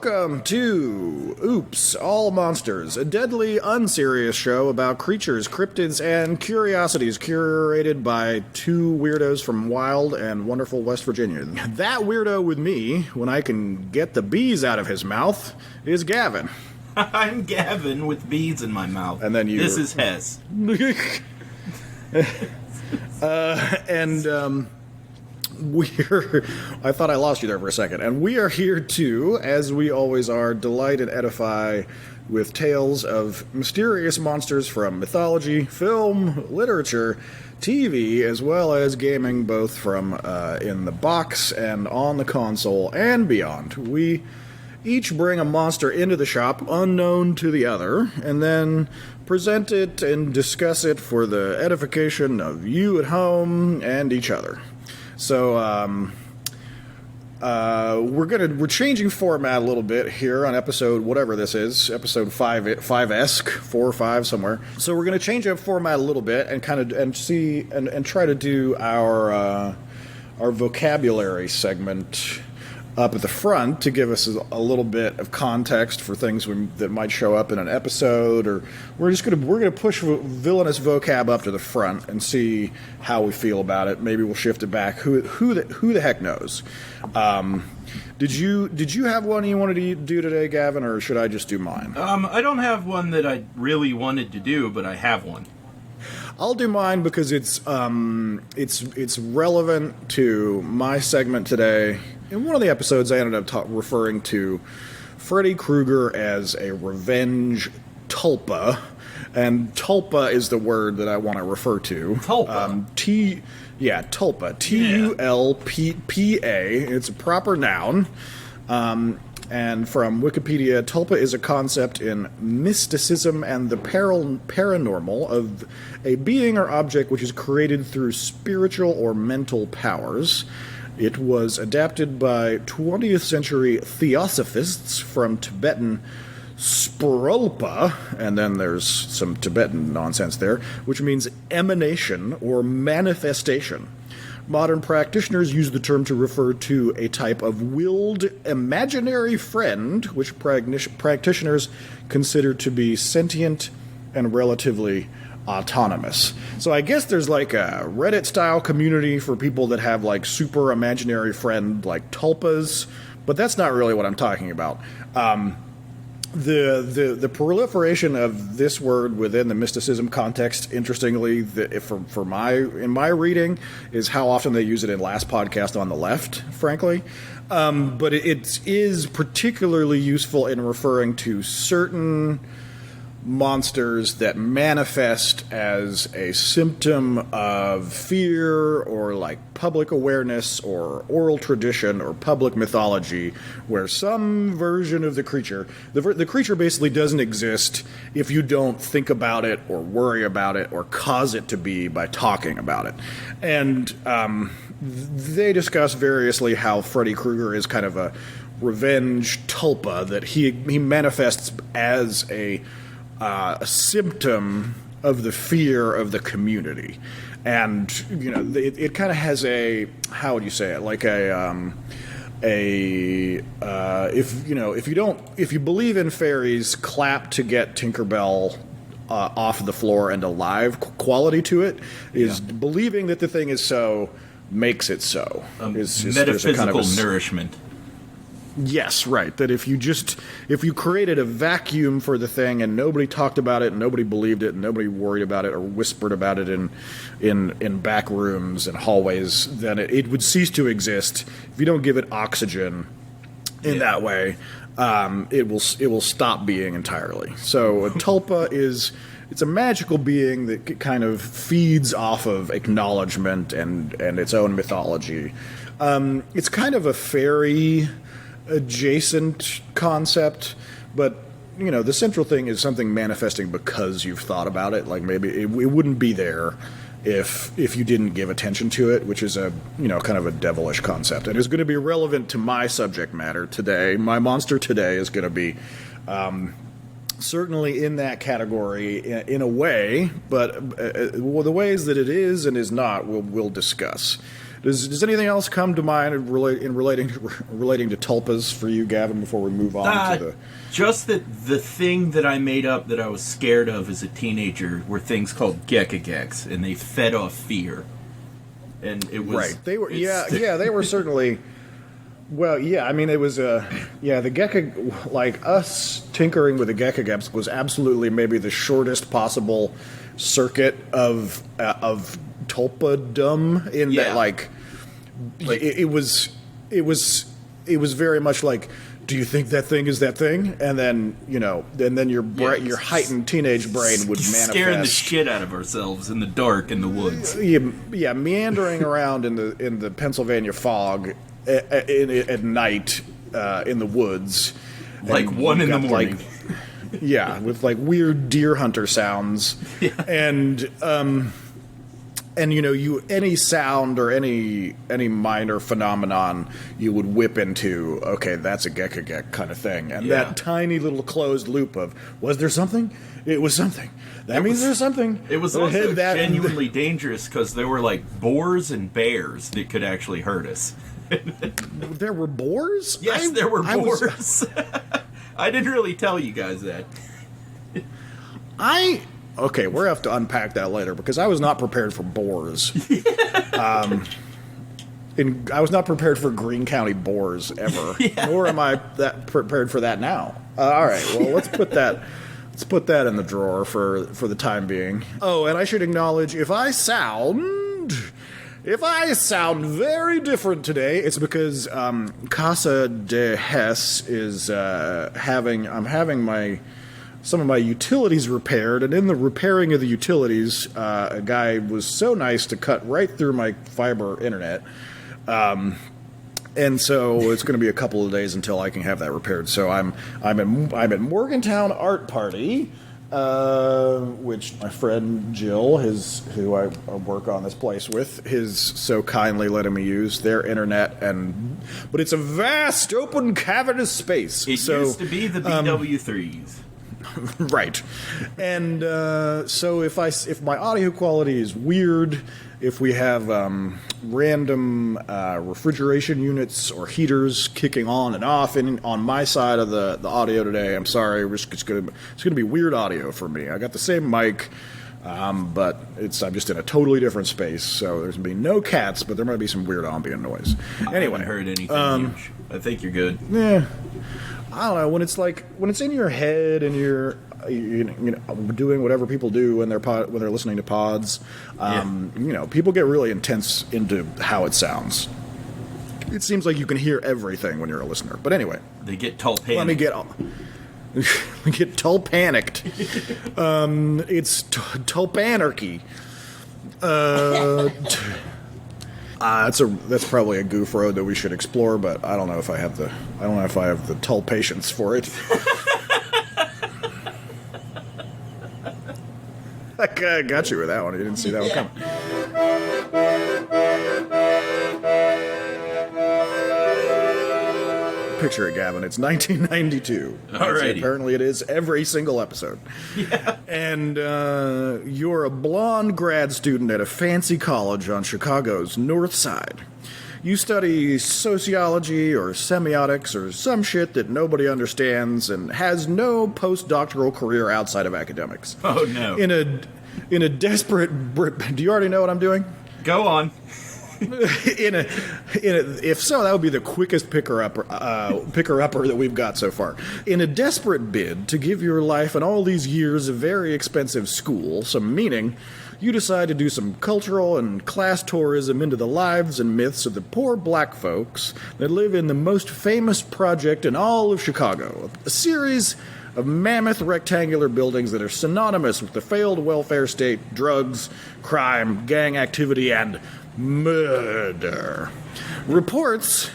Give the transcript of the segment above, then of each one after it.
Welcome to Oops, All Monsters, a deadly, unserious show about creatures, cryptids, and curiosities curated by two weirdos from wild and wonderful West Virginia. That weirdo with me, when I can get the bees out of his mouth, is Gavin. I'm Gavin with bees in my mouth. And then you... This is Hess. I thought I lost you there for a second. And we are here to, as we always are, delight and edify with tales of mysterious monsters from mythology, film, literature, TV, as well as gaming, both from in the box and on the console and beyond. We each bring a monster into the shop unknown to the other, and then present it and discuss it for the edification of you at home and each other. So, we're changing format a little bit here on episode, whatever this is, episode 5-esque, 4 or 5 somewhere. So we're gonna change up format a little bit and and try to do our vocabulary segment up at the front to give us a little bit of context for things that might show up in an episode, or we're gonna push villainous vocab up to the front and see how we feel about it. Maybe we'll shift it back. Who the heck knows? Did you have one you wanted to do today, Gavin, or should I just do mine? I don't have one that I really wanted to do, but I have one. I'll do mine because it's relevant to my segment today. In one of the episodes, I ended up referring to Freddy Krueger as a revenge tulpa, and tulpa is the word that I want to refer to. Tulpa? Tulpa. T-U-L-P-A. It's a proper noun. And from Wikipedia, tulpa is a concept in mysticism and the paranormal of a being or object which is created through spiritual or mental powers. It was adapted by 20th century theosophists from Tibetan sprolpa, and then there's some Tibetan nonsense there, which means emanation or manifestation. Modern practitioners use the term to refer to a type of willed imaginary friend, which practitioners consider to be sentient and relatively autonomous. So I guess there's like a Reddit-style community for people that have like super imaginary friend like tulpas, but that's not really what I'm talking about. The proliferation of this word within the mysticism context, interestingly, in my reading, is how often they use it in Last Podcast on the Left, frankly. But it is particularly useful in referring to certain monsters that manifest as a symptom of fear or like public awareness or oral tradition or public mythology, where some version of the creature basically doesn't exist if you don't think about it or worry about it or cause it to be by talking about it. And they discuss variously how Freddy Krueger is kind of a revenge tulpa, that he manifests as a symptom of the fear of the community. And, you know, it kind of has a, how would you say it, like if you believe in fairies, clap to get Tinkerbell off the floor and alive quality to it, is believing that the thing is so makes it so. Metaphysical kind of nourishment. Yes, right. That if you created a vacuum for the thing and nobody talked about it and nobody believed it and nobody worried about it or whispered about it in back rooms and hallways, then it would cease to exist. If you don't give it oxygen in that way, it will stop being entirely. So a tulpa it's a magical being that kind of feeds off of acknowledgement and its own mythology. It's kind of a fairy adjacent concept, but you know, the central thing is something manifesting because you've thought about it. Like maybe it wouldn't be there if you didn't give attention to it, which is a, you know, kind of a devilish concept, and is going to be relevant to my subject matter today. My monster today is going to be certainly in that category in a way, but the ways that it is and is not we'll discuss. Does anything else come to mind in relating to tulpas for you, Gavin? Before we move on to the just that the thing that I made up that I was scared of as a teenager were things called geckageks, and they fed off fear. And it was right. They were they were certainly. Well, yeah, I mean, it was the gecko, like us tinkering with the geckagaps was absolutely maybe the shortest possible circuit of tulpadom in that, like it was very much like, do you think that thing is that thing? And then, your heightened teenage brain would manifest. Scaring the shit out of ourselves in the dark in the woods. Yeah, meandering around in the Pennsylvania fog at night in the woods. Like 1 in the morning. With like weird deer hunter sounds. Yeah. And any sound or any minor phenomenon you would whip into, okay, that's a geckagek kind of thing. And that tiny little closed loop of, was there something? It was something. That means there's something. It was also genuinely dangerous because there were like boars and bears that could actually hurt us. There were boars? Yes, there were boars. I didn't really tell you guys that. Okay, we're going to have to unpack that later because I was not prepared for boars. I was not prepared for Greene County boars ever, nor am I that prepared for that now. All right, well, let's put that in the drawer for the time being. Oh, and I should acknowledge if I sound very different today, it's because Casa de Hess is having some of my utilities repaired, and in the repairing of the utilities, a guy was so nice to cut right through my fiber internet. And so it's going to be a couple of days until I can have that repaired. So I'm at Morgantown Art Party, which my friend Jill, who I work on this place with, is so kindly letting me use their internet, but it's a vast open cavernous space. It used to be the BW3s. Right. And so if my audio quality is weird, if we have random refrigeration units or heaters kicking on and off on my side of the audio today, I'm sorry. It's going to be weird audio for me. I got the same mic, but I'm just in a totally different space. So there's going to be no cats, but there might be some weird ambient noise. Anyway, I haven't heard anything huge. I think you're good. Yeah. I don't know, when it's in your head and you're doing whatever people do when they're listening to pods, people get really intense into how it sounds. It seems like you can hear everything when you're a listener. But anyway, they get tulpanic. Let me get tulpanicked. It's tulpanarchy. That's probably a goof road that we should explore, but I don't know if I have the tull patience for it. I got you with that one. You didn't see that one coming. Picture it, Gavin. It's 1992. Alrighty. Apparently it is every single episode. Yeah. And you're a blonde grad student at a fancy college on Chicago's North Side. You study sociology or semiotics or some shit that nobody understands and has no postdoctoral career outside of academics. Oh, no. In a desperate... Do you already know what I'm doing? Go on. If so, that would be the quickest picker-upper that we've got so far. In a desperate bid to give your life and all these years of very expensive school some meaning, you decide to do some cultural and class tourism into the lives and myths of the poor black folks that live in the most famous project in all of Chicago, a series of mammoth rectangular buildings that are synonymous with the failed welfare state, drugs, crime, gang activity, and murder. Reports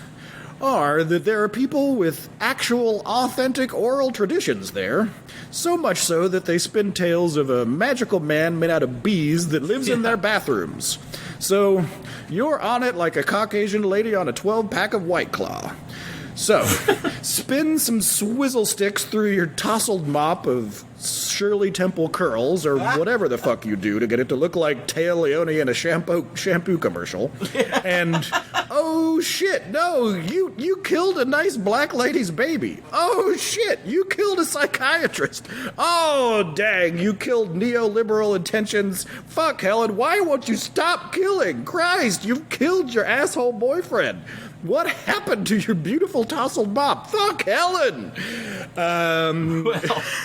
are that there are people with actual, authentic oral traditions there, so much so that they spin tales of a magical man made out of bees that lives in their bathrooms. So you're on it like a Caucasian lady on a 12-pack of White Claw. So, spin some swizzle sticks through your tousled mop of Shirley Temple curls, or whatever the fuck you do to get it to look like Taya Leone in a shampoo commercial. And, oh shit, no, you killed a nice black lady's baby. Oh shit, you killed a psychiatrist. Oh dang, you killed neoliberal intentions. Fuck, Helen, why won't you stop killing? Christ, you've killed your asshole boyfriend. What happened to your beautiful tousled mop? Fuck Helen!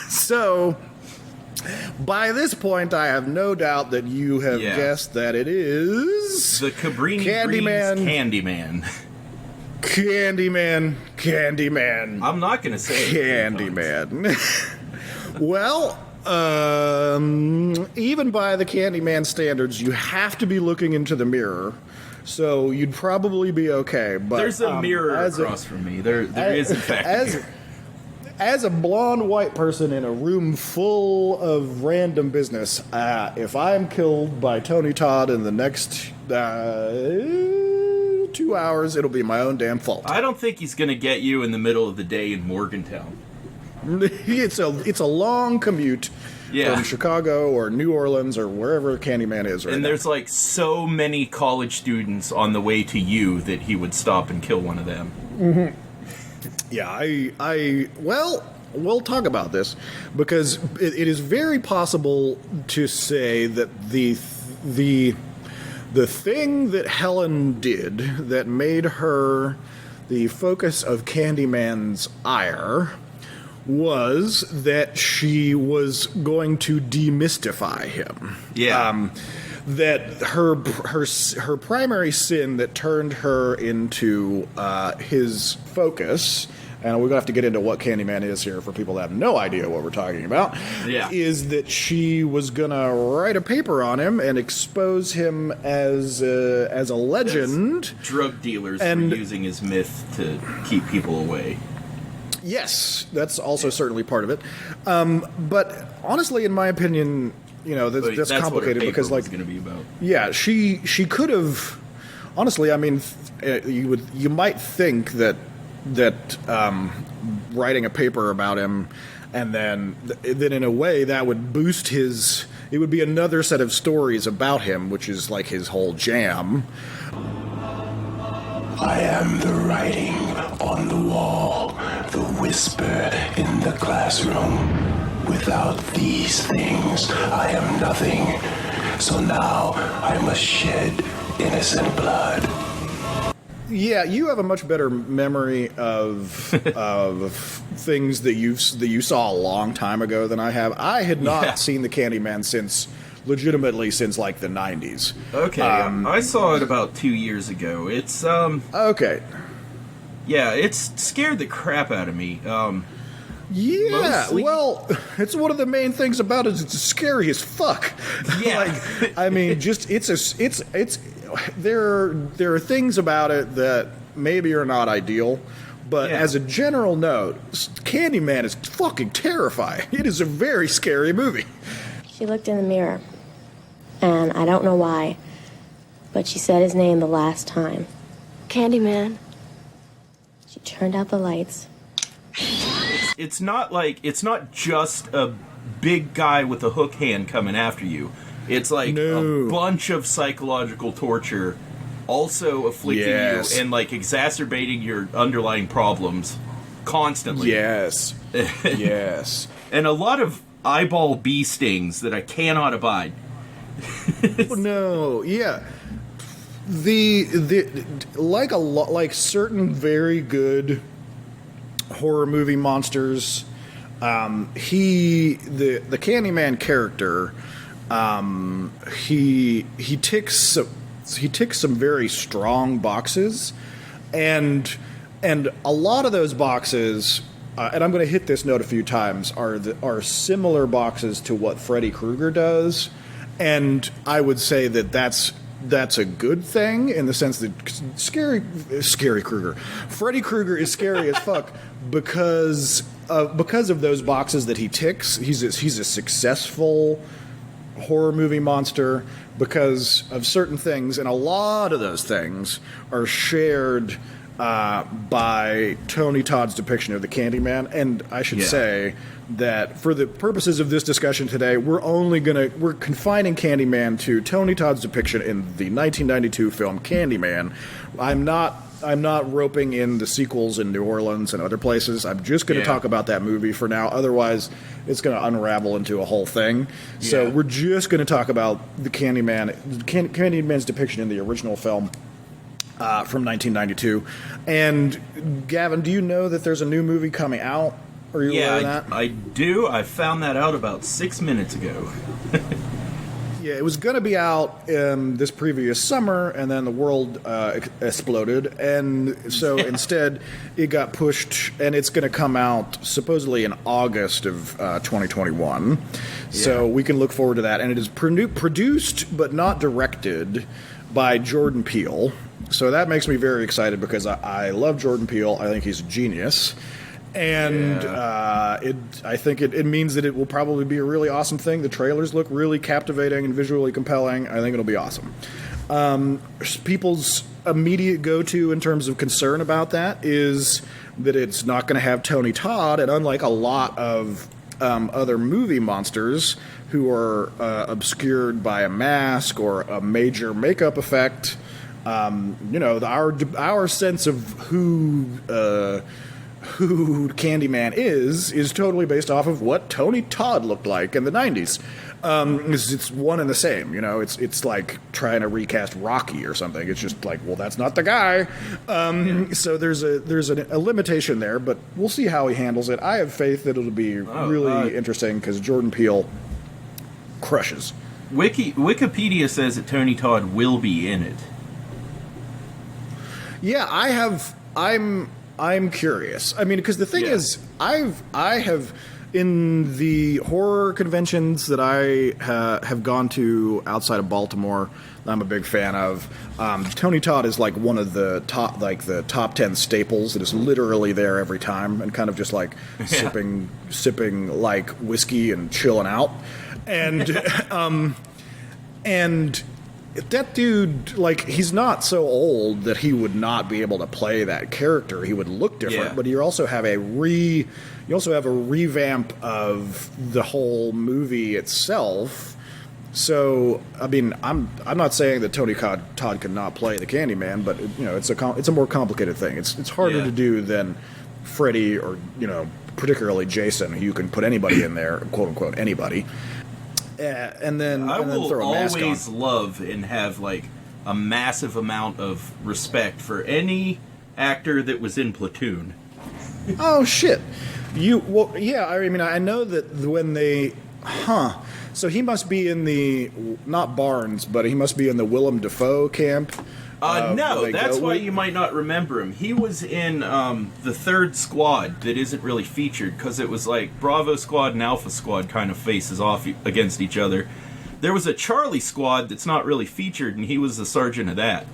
So, by this point, I have no doubt that you have guessed that it is... The Cabrini Candyman. Candyman. I'm not going to say Candyman. Well, even by the Candyman standards, you have to be looking into the mirror. So you'd probably be okay. But there's a mirror across from me. There is, in fact, a mirror. As a blonde white person in a room full of random business, if I'm killed by Tony Todd in the next 2 hours, it'll be my own damn fault. I don't think he's going to get you in the middle of the day in Morgantown. It's a long commute. From Chicago or New Orleans or wherever Candyman is right now. And there's like so many college students on the way to you that he would stop and kill one of them. Mm-hmm. Yeah, well, we'll talk about this because it is very possible to say that the thing that Helen did that made her the focus of Candyman's ire was that she was going to demystify him. Yeah. That her primary sin that turned her into his focus, and we're going to have to get into what Candyman is here for people that have no idea what we're talking about, is that she was going to write a paper on him and expose him as a legend. As drug dealers were using his myth to keep people away. Yes, that's also certainly part of it. But honestly, in my opinion, that's complicated because, like, going to be about. Yeah, she could have. Honestly, I mean, you might think that writing a paper about him, and then in a way that would boost his. It would be another set of stories about him, which is like his whole jam. I am the writing on the wall, the whisper in the classroom. Without these things, I am nothing. So now I must shed innocent blood. Yeah, you have a much better memory of things that you saw a long time ago than I have. I had not seen the Candyman since like the 90s. Okay, I saw it about 2 years ago. It's okay. Yeah, it's scared the crap out of me. Mostly, well, it's one of the main things about it. It's scary as fuck. Yeah, I mean, just there are things about it that maybe are not ideal, but as a general note, Candyman is fucking terrifying. It is a very scary movie. She looked in the mirror, and I don't know why, but she said his name the last time. Candyman. She turned out the lights. It's not just a big guy with a hook hand coming after you. It's like a bunch of psychological torture also afflicting you and like exacerbating your underlying problems constantly. Yes. Yes. And a lot of eyeball bee stings that I cannot abide. No, yeah. Like certain very good horror movie monsters, the Candyman character, he ticks some very strong boxes, and a lot of those boxes, and I'm going to hit this note a few times, are similar boxes to what Freddy Krueger does, and I would say that's a good thing in the sense that scary Krueger, Freddy Krueger is scary as fuck because of those boxes that he ticks. He's a successful horror movie monster because of certain things, and a lot of those things are shared by Tony Todd's depiction of the Candyman. And I should say that for the purposes of this discussion today, we're confining Candyman to Tony Todd's depiction in the 1992 film Candyman. I'm not roping in the sequels in New Orleans and other places. I'm just going to talk about that movie for now. Otherwise, it's going to unravel into a whole thing. So we're just going to talk about the Candyman's depiction in the original film from 1992. And Gavin, do you know that there's a new movie coming out? Are you aware of that? I do. I found that out about 6 minutes ago. Yeah, it was going to be out this previous summer, and then the world exploded, and so instead it got pushed, and it's going to come out supposedly in August of 2021. So we can look forward to that, and it is produced but not directed by Jordan Peele. So that makes me very excited because I love Jordan Peele. I think he's a genius. And I think it means that it will probably be a really awesome thing. The trailers look really captivating and visually compelling. I think it'll be awesome. People's immediate go-to in terms of concern about that is that it's not going to have Tony Todd, and unlike a lot of other movie monsters who are obscured by a mask or a major makeup effect, our sense of who Candyman is totally based off of what Tony Todd looked like in the 90s. It's one and the same, it's like trying to recast Rocky or something. It's just like, well, that's not the guy. So there's a limitation there, but we'll see how he handles it. I have faith that it'll be really interesting because Jordan Peele crushes. Wikipedia says that Tony Todd will be in it. Yeah, I'm curious. I mean, because the thing is, I have in the horror conventions that I have gone to outside of Baltimore, that I'm a big fan of. Tony Todd is like one of the top 10 staples that is literally there every time and kind of just like sipping like whiskey and chilling out, and that dude, like, he's not so old that he would not be able to play that character. He would look different, but you also have a revamp of the whole movie itself. So, I mean, I'm not saying that Tony Todd could not play the Candyman, but it's a more complicated thing. It's harder to do than Freddy or particularly Jason, who you can put anybody in there, quote unquote anybody. And then throw a mask on. I will always love and have like a massive amount of respect for any actor that was in Platoon. Oh shit! I know that when they, so he must be in the not Barnes, but he must be in the Willem Dafoe camp. No, that's why you might not remember him. He was in the third squad that isn't really featured because it was like Bravo Squad and Alpha Squad kind of faces off against each other. There was a Charlie Squad that's not really featured, and he was the sergeant of that.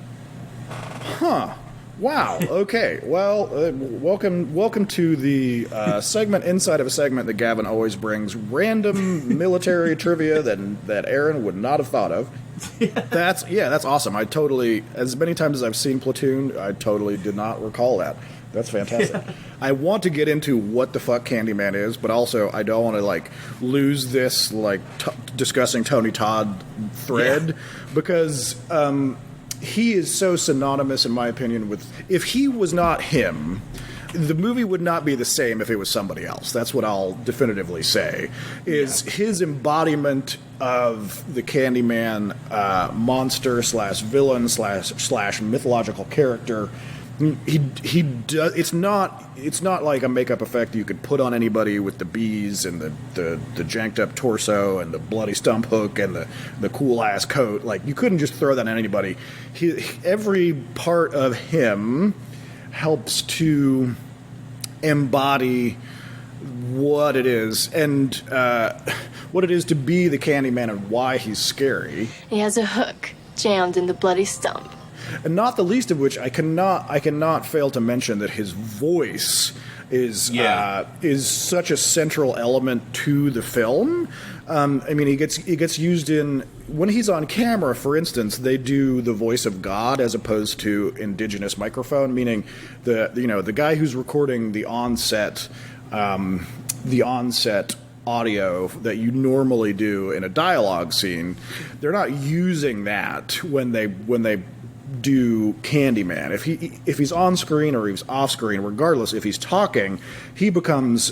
Wow. Okay. Well, welcome to the segment inside of a segment that Gavin always brings random military trivia that Aaron would not have thought of. That's awesome. I totally, as many times as I've seen Platoon, I totally did not recall that. That's fantastic. I want to get into what the fuck Candyman is, but also I don't want to like lose this like discussing Tony Todd thread because he is so synonymous, in my opinion, with if he was not him, the movie would not be the same if it was somebody else. That's what I'll definitively say. His embodiment of the Candyman monster / villain / mythological character. He does. It's not like a makeup effect you could put on anybody with the bees and the janked up torso and the bloody stump hook and the cool ass coat. Like you couldn't just throw that on anybody. Every part of him helps to embody what it is and what it is to be the Candyman and why he's scary. He has a hook jammed in the bloody stump. And not the least of which, I cannot fail to mention that his voice is such a central element to the film. I mean, he gets used in when he's on camera. For instance, they do the voice of God as opposed to indigenous microphone, meaning the guy who's recording the onset audio that you normally do in a dialogue scene. They're not using that when they do Candyman. If he's on screen or he's off screen, regardless, if he's talking, he becomes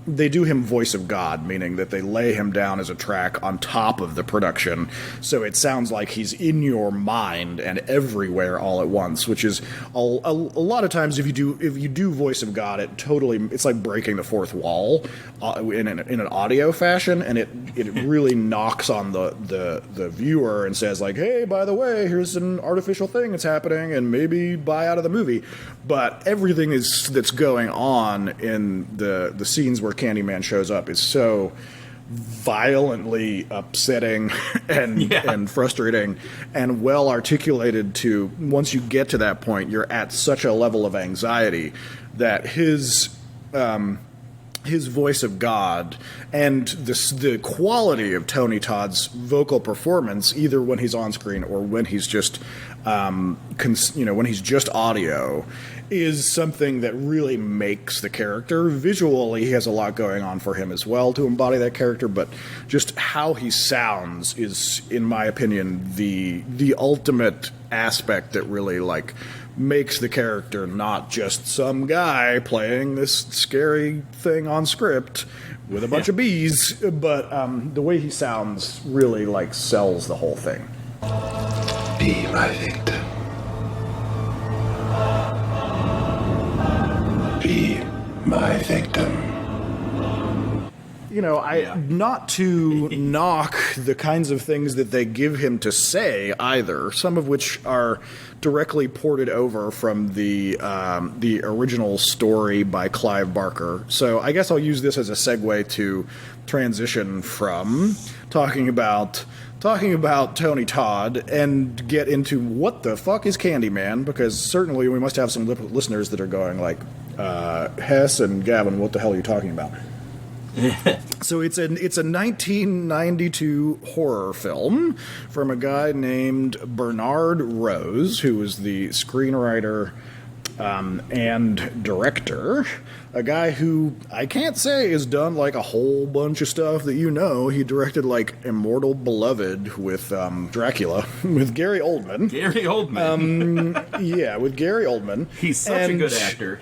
they do him voice of God, meaning that they lay him down as a track on top of the production, so it sounds like he's in your mind and everywhere all at once, which is a lot of times if you do voice of God, it's like breaking the fourth wall in an audio fashion, and it really knocks on the viewer and says like, hey, by the way, here's an artificial thing that's happening, and maybe buy out of the movie. But everything that's going on in the scenes where Candyman shows up is so violently upsetting and frustrating and well articulated to, once you get to that point, you're at such a level of anxiety that his voice of God and the quality of Tony Todd's vocal performance, either when he's on screen or when he's just when he's just audio, is something that really makes the character. Visually, he has a lot going on for him as well to embody that character, but just how he sounds is, in my opinion, the ultimate aspect that really makes the character not just some guy playing this scary thing on script with a bunch of bees, but the way he sounds really sells the whole thing. Be my victim. Be my victim. Not to knock the kinds of things that they give him to say either, some of which are directly ported over from the original story by Clive Barker. So I guess I'll use this as a segue to transition from talking about Tony Todd and get into what the fuck is Candyman, because certainly we must have some listeners that are going Hess and Gavin, what the hell are you talking about? So it's a 1992 horror film from a guy named Bernard Rose, who was the screenwriter and director. A guy who I can't say has done a whole bunch of stuff that he directed Immortal Beloved with Dracula with Gary Oldman. With Gary Oldman. He's such a good actor.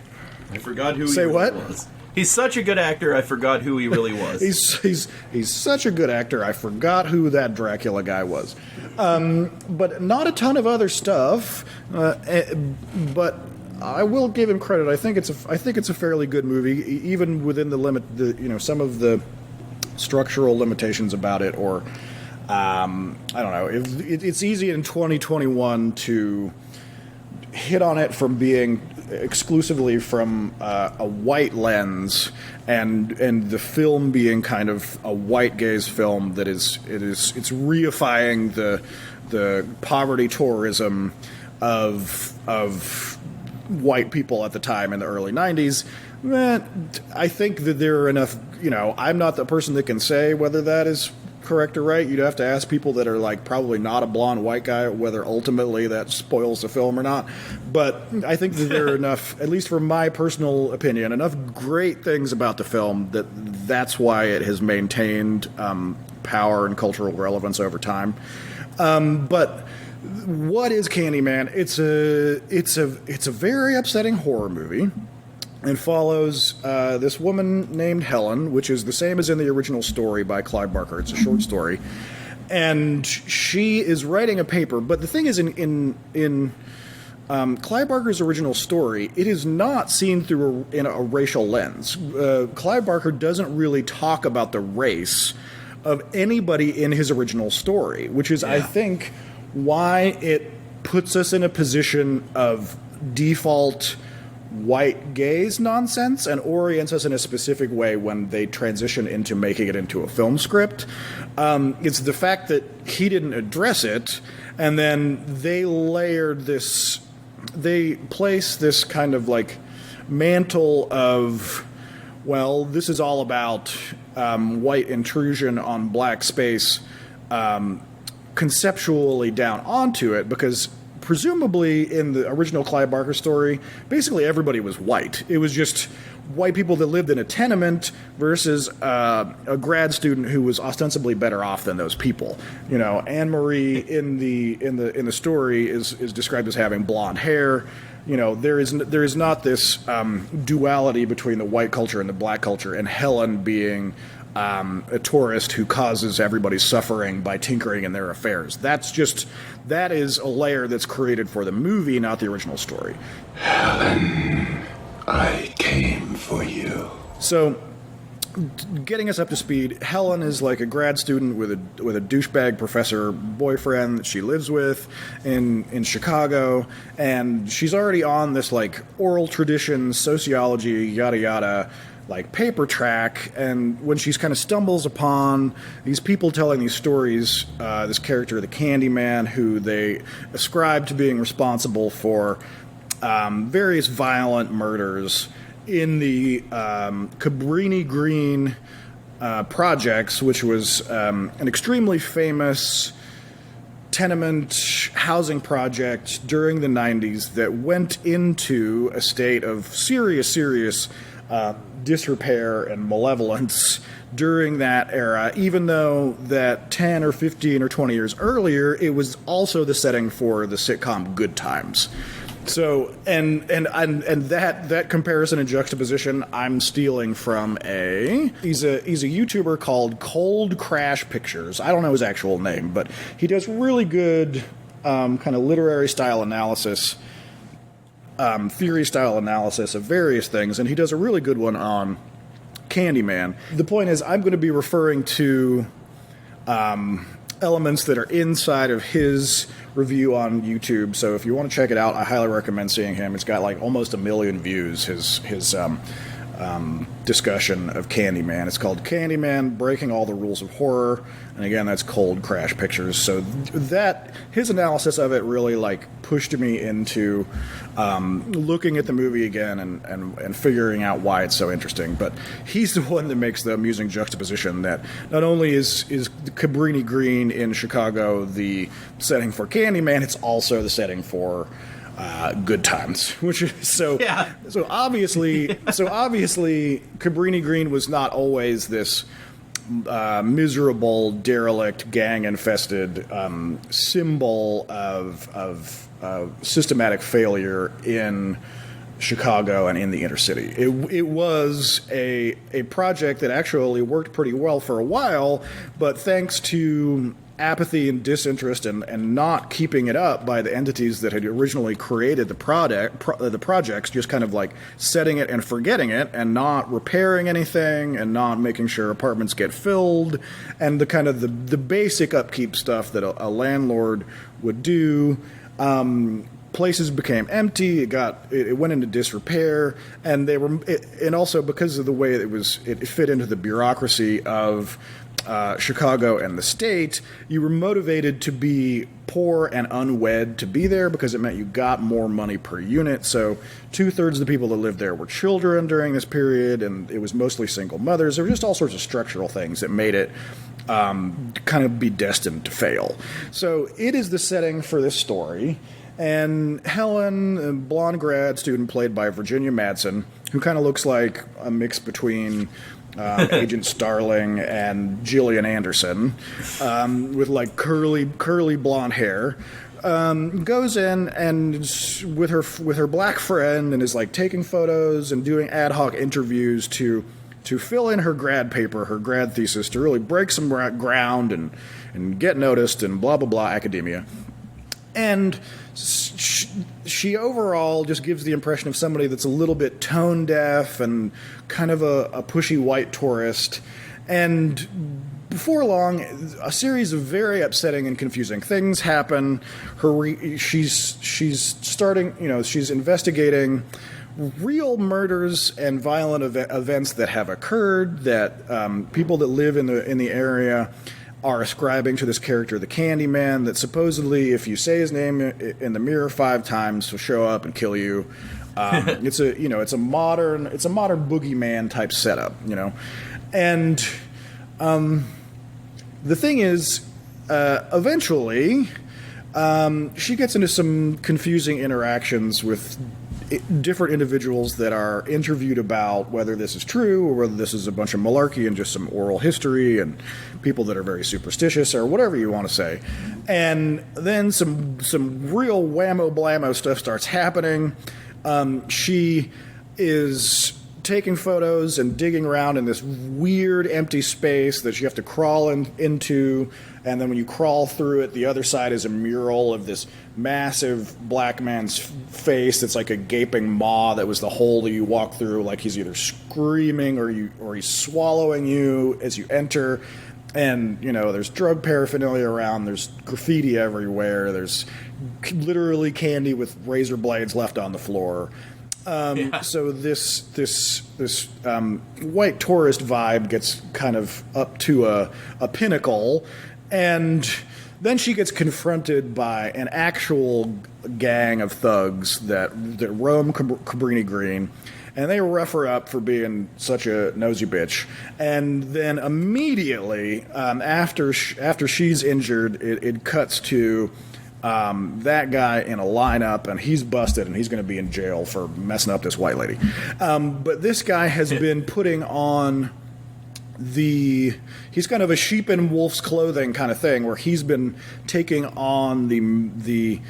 I forgot who he really was. He's such a good actor, I forgot who he really was. He's such a good actor, I forgot who that Dracula guy was. But not a ton of other stuff. But I will give him credit. I think it's a fairly good movie, even within the limit. Some of the structural limitations about it, or I don't know. It's easy in 2021 to hit on it from being exclusively from a white lens, and the film being kind of a white gaze film that it's reifying the poverty tourism of white people at the time in the early 90s. I think that there are enough, I'm not the person that can say whether that is correct or right. You'd have to ask people that are probably not a blonde white guy whether ultimately that spoils the film or not. But I think that there are enough, at least from my personal opinion, enough great things about the film that's why it has maintained power and cultural relevance over time. But what is Candyman? It's a very upsetting horror movie. And follows this woman named Helen, which is the same as in the original story by Clive Barker. It's a short story. And she is writing a paper. But the thing is, in Clive Barker's original story, it is not seen through in a racial lens. Clive Barker doesn't really talk about the race of anybody in his original story, which is, I think, why it puts us in a position of default white gaze nonsense and orients us in a specific way when they transition into making it into a film script. It's the fact that he didn't address it, and then they place this kind of mantle of, well, this is all about white intrusion on black space conceptually down onto it, because presumably in the original Clive Barker story, basically everybody was white. It was just white people that lived in a tenement versus a grad student who was ostensibly better off than those people. You know, Anne Marie in the story is described as having blonde hair. You know, there is not this duality between the white culture and the black culture, and Helen being a tourist who causes everybody suffering by tinkering in their affairs. That is a layer that's created for the movie, not the original story. Helen, I came for you. So, getting us up to speed, Helen is like a grad student with a douchebag professor boyfriend that she lives with in Chicago, and she's already on this like oral tradition, sociology, yada yada, like paper track. And when she's kind of stumbles upon these people telling these stories, this character, the Candyman, who they ascribe to being responsible for various violent murders in the Cabrini Green projects, which was an extremely famous tenement housing project during the 90s that went into a state of serious disrepair and malevolence during that era, even though that 10 or 15 or 20 years earlier, it was also the setting for the sitcom Good Times. So, and that comparison and juxtaposition I'm stealing from he's a YouTuber called Cold Crash Pictures. I don't know his actual name, but he does really good kind of literary style analysis, theory style analysis of various things, and he does a really good one on Candyman. The point is, I'm going to be referring to elements that are inside of his review on YouTube. So if you want to check it out, I highly recommend seeing him. It's got like almost 1 million views, his discussion of Candyman. It's called Candyman, Breaking All the Rules of Horror. And again, that's Cold Crash Pictures. So that, his analysis of it really like pushed me into looking at the movie again and figuring out why it's so interesting. But he's the one that makes the amusing juxtaposition that not only is Cabrini Green in Chicago the setting for Candyman, it's also the setting for Good Times, which is so obviously Cabrini Green was not always this miserable, derelict, gang-infested symbol of systematic failure in Chicago and in the inner city. It was a project that actually worked pretty well for a while, but thanks to apathy and disinterest and not keeping it up by the entities that had originally created the projects, just kind of like setting it and forgetting it and not repairing anything and not making sure apartments get filled and the kind of the basic upkeep stuff that a landlord would do. Places became empty. It went into disrepair, and and also because of the way it fit into the bureaucracy of Chicago and the state, you were motivated to be poor and unwed to be there because it meant you got more money per unit. So 2/3 of the people that lived there were children during this period, and it was mostly single mothers. There were just all sorts of structural things that made it kind of be destined to fail. So it is the setting for this story. And Helen, a blonde grad student played by Virginia Madsen, who kind of looks like a mix between Agent Starling and Gillian Anderson, with like curly blonde hair, goes in and with her black friend and is like taking photos and doing ad hoc interviews to fill in her grad paper, her grad thesis, to really break some ground and get noticed and blah blah blah academia. And she overall just gives the impression of somebody that's a little bit tone deaf and kind of a pushy white tourist. And before long, a series of very upsetting and confusing things happen. She's starting, she's investigating real murders and violent events that have occurred that people that live in the area are ascribing to this character, the Candyman, that supposedly, if you say his name in the mirror 5 times, he'll show up and kill you. It's a modern boogeyman type setup, and The thing is, eventually, she gets into some confusing interactions with different individuals that are interviewed about whether this is true or whether this is a bunch of malarkey and just some oral history and people that are very superstitious or whatever you want to say. And then some real whammo-blammo stuff starts happening. She is taking photos and digging around in this weird empty space that you have to crawl into, and then when you crawl through it, the other side is a mural of this massive black man's face that's like a gaping maw that was the hole that you walk through, like he's either screaming or he's swallowing you as you enter. And, there's drug paraphernalia around, there's graffiti everywhere, there's literally candy with razor blades left on the floor. So this white tourist vibe gets kind of up to a pinnacle, and then she gets confronted by an actual gang of thugs that roam Cabrini Green, and they rough her up for being such a nosy bitch. And then immediately after she's injured, it cuts to that guy in a lineup, and he's busted, and he's going to be in jail for messing up this white lady. But this guy has been putting on he's kind of a sheep in wolf's clothing kind of thing, where he's been taking on the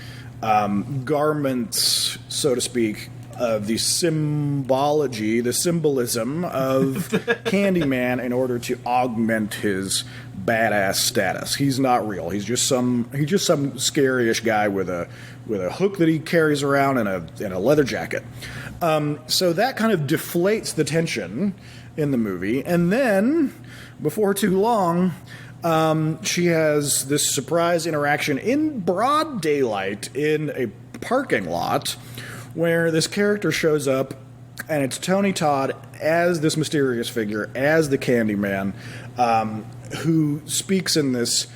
garments, so to speak, of the symbology, the symbolism of Candyman in order to augment his badass status. He's not real. He's just some scary-ish guy with a hook that he carries around and a leather jacket. So that kind of deflates the tension in the movie, and then before too long, she has this surprise interaction in broad daylight in a parking lot, where this character shows up, and it's Tony Todd as this mysterious figure, as the Candyman, who speaks in this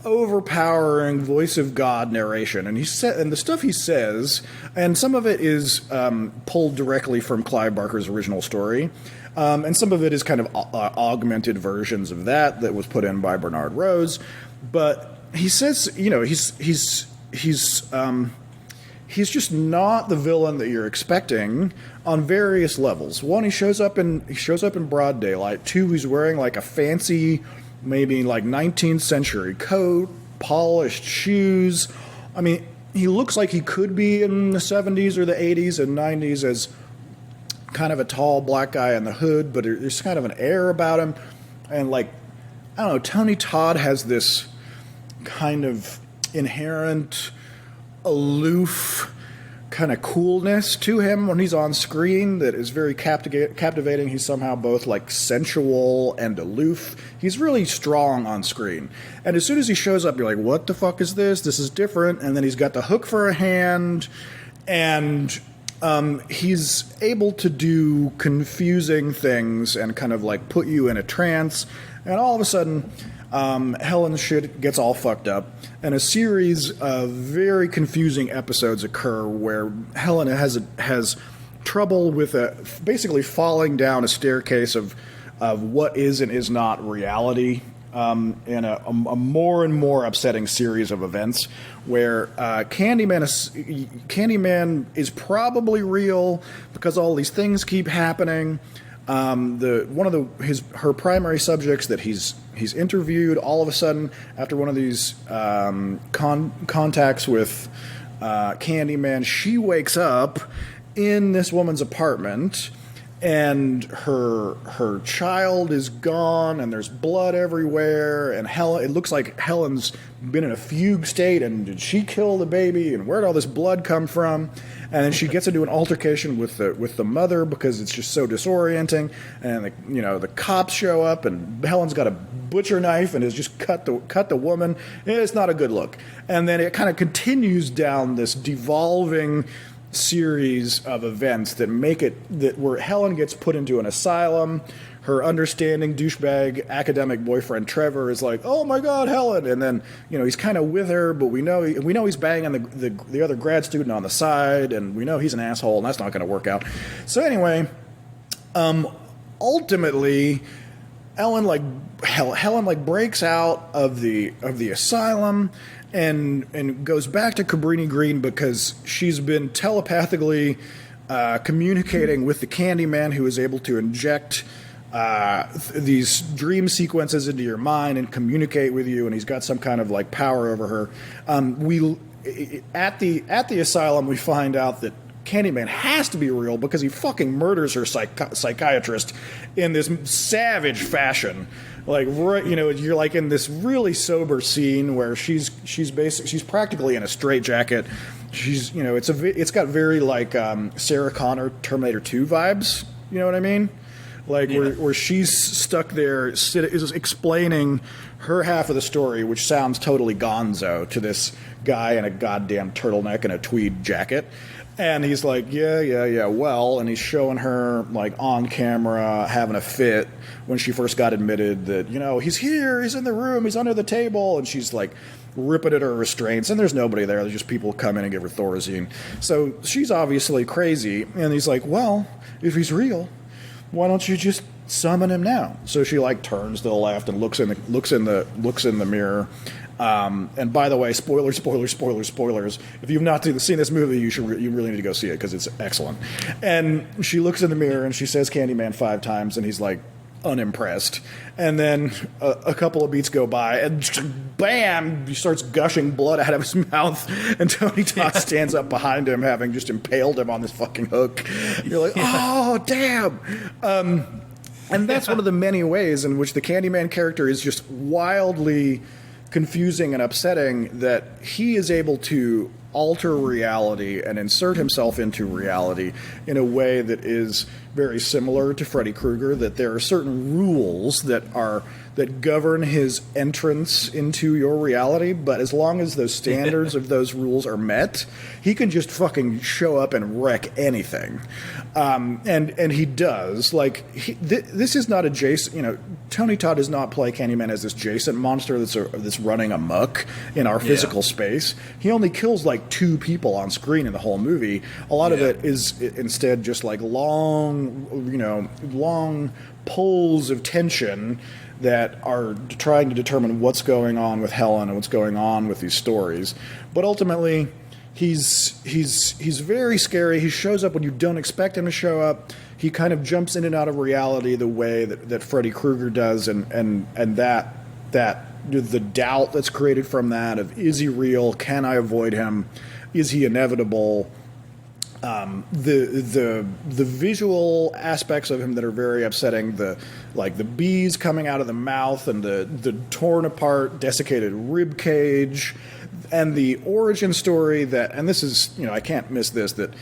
overpowering voice of God narration. And the stuff he says, and some of it is pulled directly from Clive Barker's original story, and some of it is kind of augmented versions of that was put in by Bernard Rose. But he says, he's just not the villain that you're expecting on various levels. One, he shows up in broad daylight. Two, he's wearing like a fancy, maybe like 19th century coat, polished shoes. I mean, he looks like he could be in the 70s or the 80s and 90s as kind of a tall black guy in the hood, but there's kind of an air about him. And I don't know, Tony Todd has this kind of inherent aloof kind of coolness to him when he's on screen that is very captivating. He's somehow both sensual and aloof. He's really strong on screen. And as soon as he shows up, you're like, what the fuck is this? This is different. And then he's got the hook for a hand, and he's able to do confusing things and kind of put you in a trance. And all of a sudden, Helen's shit gets all fucked up, and a series of very confusing episodes occur where Helen has trouble with basically falling down a staircase of what is and is not reality, in a more and more upsetting series of events where Candyman is probably real because all these things keep happening. Her primary subjects that he's interviewed, all of a sudden after one of these contacts with Candyman, she wakes up in this woman's apartment, and her child is gone, and there's blood everywhere, and it looks like Helen's been in a fugue state, and did she kill the baby, and where'd all this blood come from? And then she gets into an altercation with the mother because it's just so disorienting, and the cops show up, and Helen's got a butcher knife and has just cut the woman. It's not a good look. And then it kind of continues down this devolving series of events that make it where Helen gets put into an asylum. Her understanding douchebag academic boyfriend Trevor is like, "Oh my God, Helen!" And then he's kind of with her, but we know he's banging the other grad student on the side, and we know he's an asshole, and that's not going to work out. So anyway, ultimately, Helen like breaks out of the asylum and goes back to Cabrini Green because she's been telepathically communicating with the Candyman, who is able to inject these dream sequences into your mind and communicate with you, and he's got some kind of like power over her. At the asylum, we find out that Candyman has to be real because he fucking murders her psychiatrist in this savage fashion. Like, you're like in this really sober scene where she's practically in a straitjacket. She's, it's got very like Sarah Connor Terminator 2 vibes. You know what I mean? Like where she's stuck there is explaining her half of the story, which sounds totally gonzo to this guy in a goddamn turtleneck and a tweed jacket. And he's like, yeah, well, and he's showing her, like, on camera, having a fit when she first got admitted that, he's here, he's in the room, he's under the table, and she's, like, ripping at her restraints, and there's nobody there, there's just people come in and give her Thorazine. So she's obviously crazy, and he's like, well, if he's real, why don't you just summon him now? So she, like, turns to the left and looks in the mirror. And by the way, spoilers. If you've not seen this movie, you really need to go see it because it's excellent. And she looks in the mirror and she says Candyman 5 times, and he's like unimpressed. And then a couple of beats go by, and bam, he starts gushing blood out of his mouth. And Tony Todd stands up behind him, having just impaled him on this fucking hook. You're like, oh damn. And that's one of the many ways in which the Candyman character is just wildly confusing and upsetting, that he is able to alter reality and insert himself into reality in a way that is very similar to Freddy Krueger, that there are certain rules that govern his entrance into your reality, but as long as those standards of those rules are met, he can just fucking show up and wreck anything. And he does. Like, this is not a Jason, Tony Todd does not play Candyman as this Jason monster that's running amok in our physical space. He only kills like 2 people on screen in the whole movie. A lot of it is instead just like long poles of tension that are trying to determine what's going on with Helen and what's going on with these stories. But ultimately, he's very scary. He shows up when you don't expect him to show up. He kind of jumps in and out of reality the way that Freddy Krueger does, and that the doubt that's created from that of, is he real? Can I avoid him? Is he inevitable? The visual aspects of him that are very upsetting, the bees coming out of the mouth and the torn apart desiccated rib cage, and the origin story that, and this is, I can't miss this, that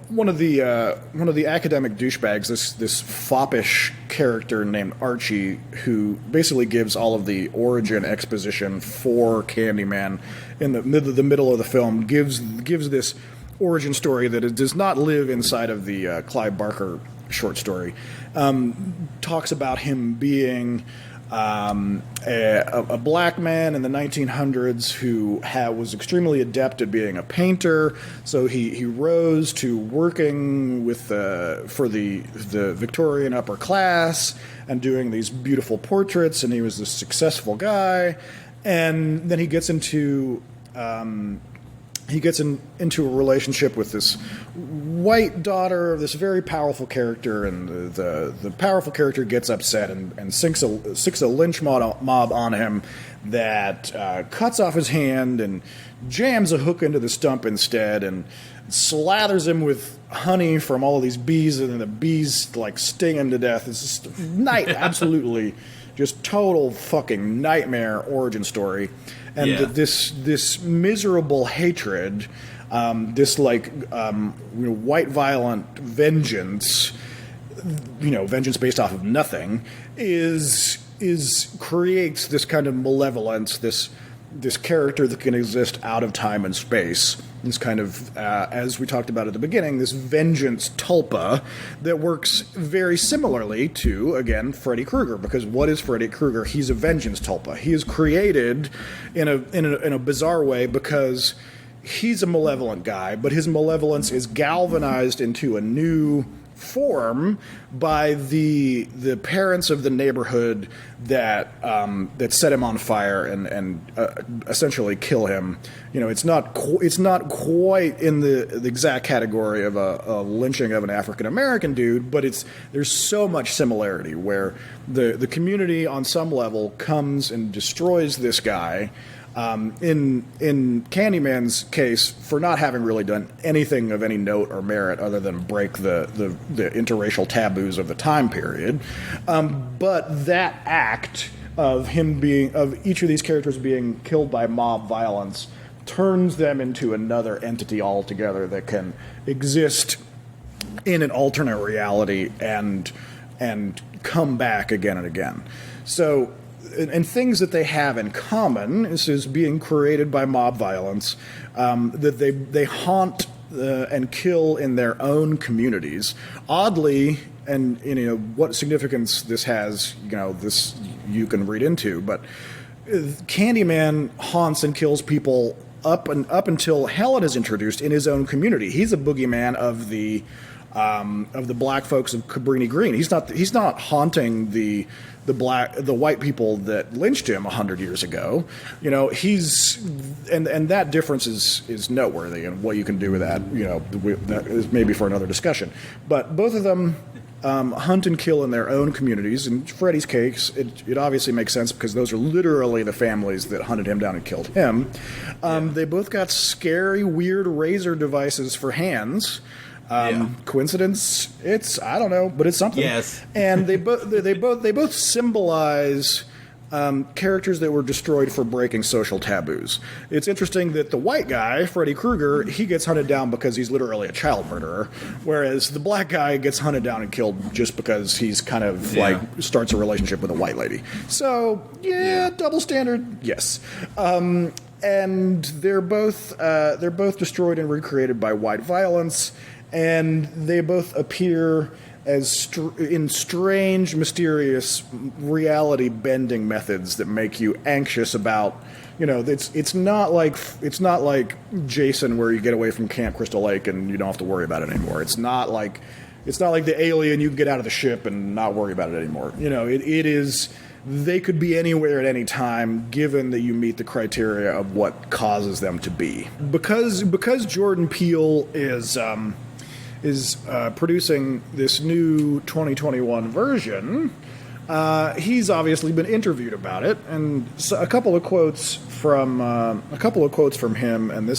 one of the academic douchebags, this foppish character named Archie, who basically gives all of the origin exposition for Candyman in the middle of the film, gives this origin story that it does not live inside of the Clive Barker short story. Talks about him being a black man in the 1900s who was extremely adept at being a painter. So he rose to working with for the Victorian upper class and doing these beautiful portraits, and he was this successful guy. And then he gets into into a relationship with this white daughter of this very powerful character, and the powerful character gets upset and sinks a lynch mob on him that cuts off his hand and jams a hook into the stump instead and slathers him with honey from all of these bees, and then the bees like sting him to death. It's just absolutely just total fucking nightmare origin story. And this miserable hatred, this white violent vengeance, vengeance based off of nothing, creates this kind of malevolence, this character that can exist out of time and space. This kind of, as we talked about at the beginning, this vengeance tulpa that works very similarly to, again, Freddy Krueger. Because what is Freddy Krueger? He's a vengeance tulpa. He is created in a bizarre way because he's a malevolent guy, but his malevolence is galvanized into a new form by the parents of the neighborhood that set him on fire and essentially kill him. You know, it's not quite in the exact category of a lynching of an African American dude, but there's so much similarity where the community on some level comes and destroys this guy. In Candyman's case, for not having really done anything of any note or merit other than break the interracial taboos of the time period, but that act of each of these characters being killed by mob violence turns them into another entity altogether that can exist in an alternate reality and come back again and again. So. And things that they have in common is being created by mob violence, that they haunt and kill in their own communities. Oddly, and you know what significance this has, you know, this you can read into, but Candyman haunts and kills people up until Helen is introduced in his own community. He's a boogeyman of the black folks of Cabrini Green. He's not haunting the white people that lynched him 100 years ago. You know, and that difference is noteworthy, and what you can do with that, you know, that is maybe for another discussion. But both of them hunt and kill in their own communities. In Freddy's case, it obviously makes sense because those are literally the families that hunted him down and killed him. They both got scary, weird razor devices for hands. Coincidence? I don't know, but it's something. Yes. And they both symbolize characters that were destroyed for breaking social taboos. It's interesting that the white guy, Freddy Krueger, he gets hunted down because he's literally a child murderer, whereas the black guy gets hunted down and killed just because he's kind of like starts a relationship with a white lady. So double standard, yes. And they're both destroyed and recreated by white violence. And they both appear as in strange, mysterious, reality-bending methods that make you anxious about. You know, it's not like Jason, where you get away from Camp Crystal Lake and you don't have to worry about it anymore. It's not like the Alien, you can get out of the ship and not worry about it anymore. You know, it is. They could be anywhere at any time, given that you meet the criteria of what causes them to be. Because Jordan Peele is producing this new 2021 version, he's obviously been interviewed about it, and so a couple of quotes from him, and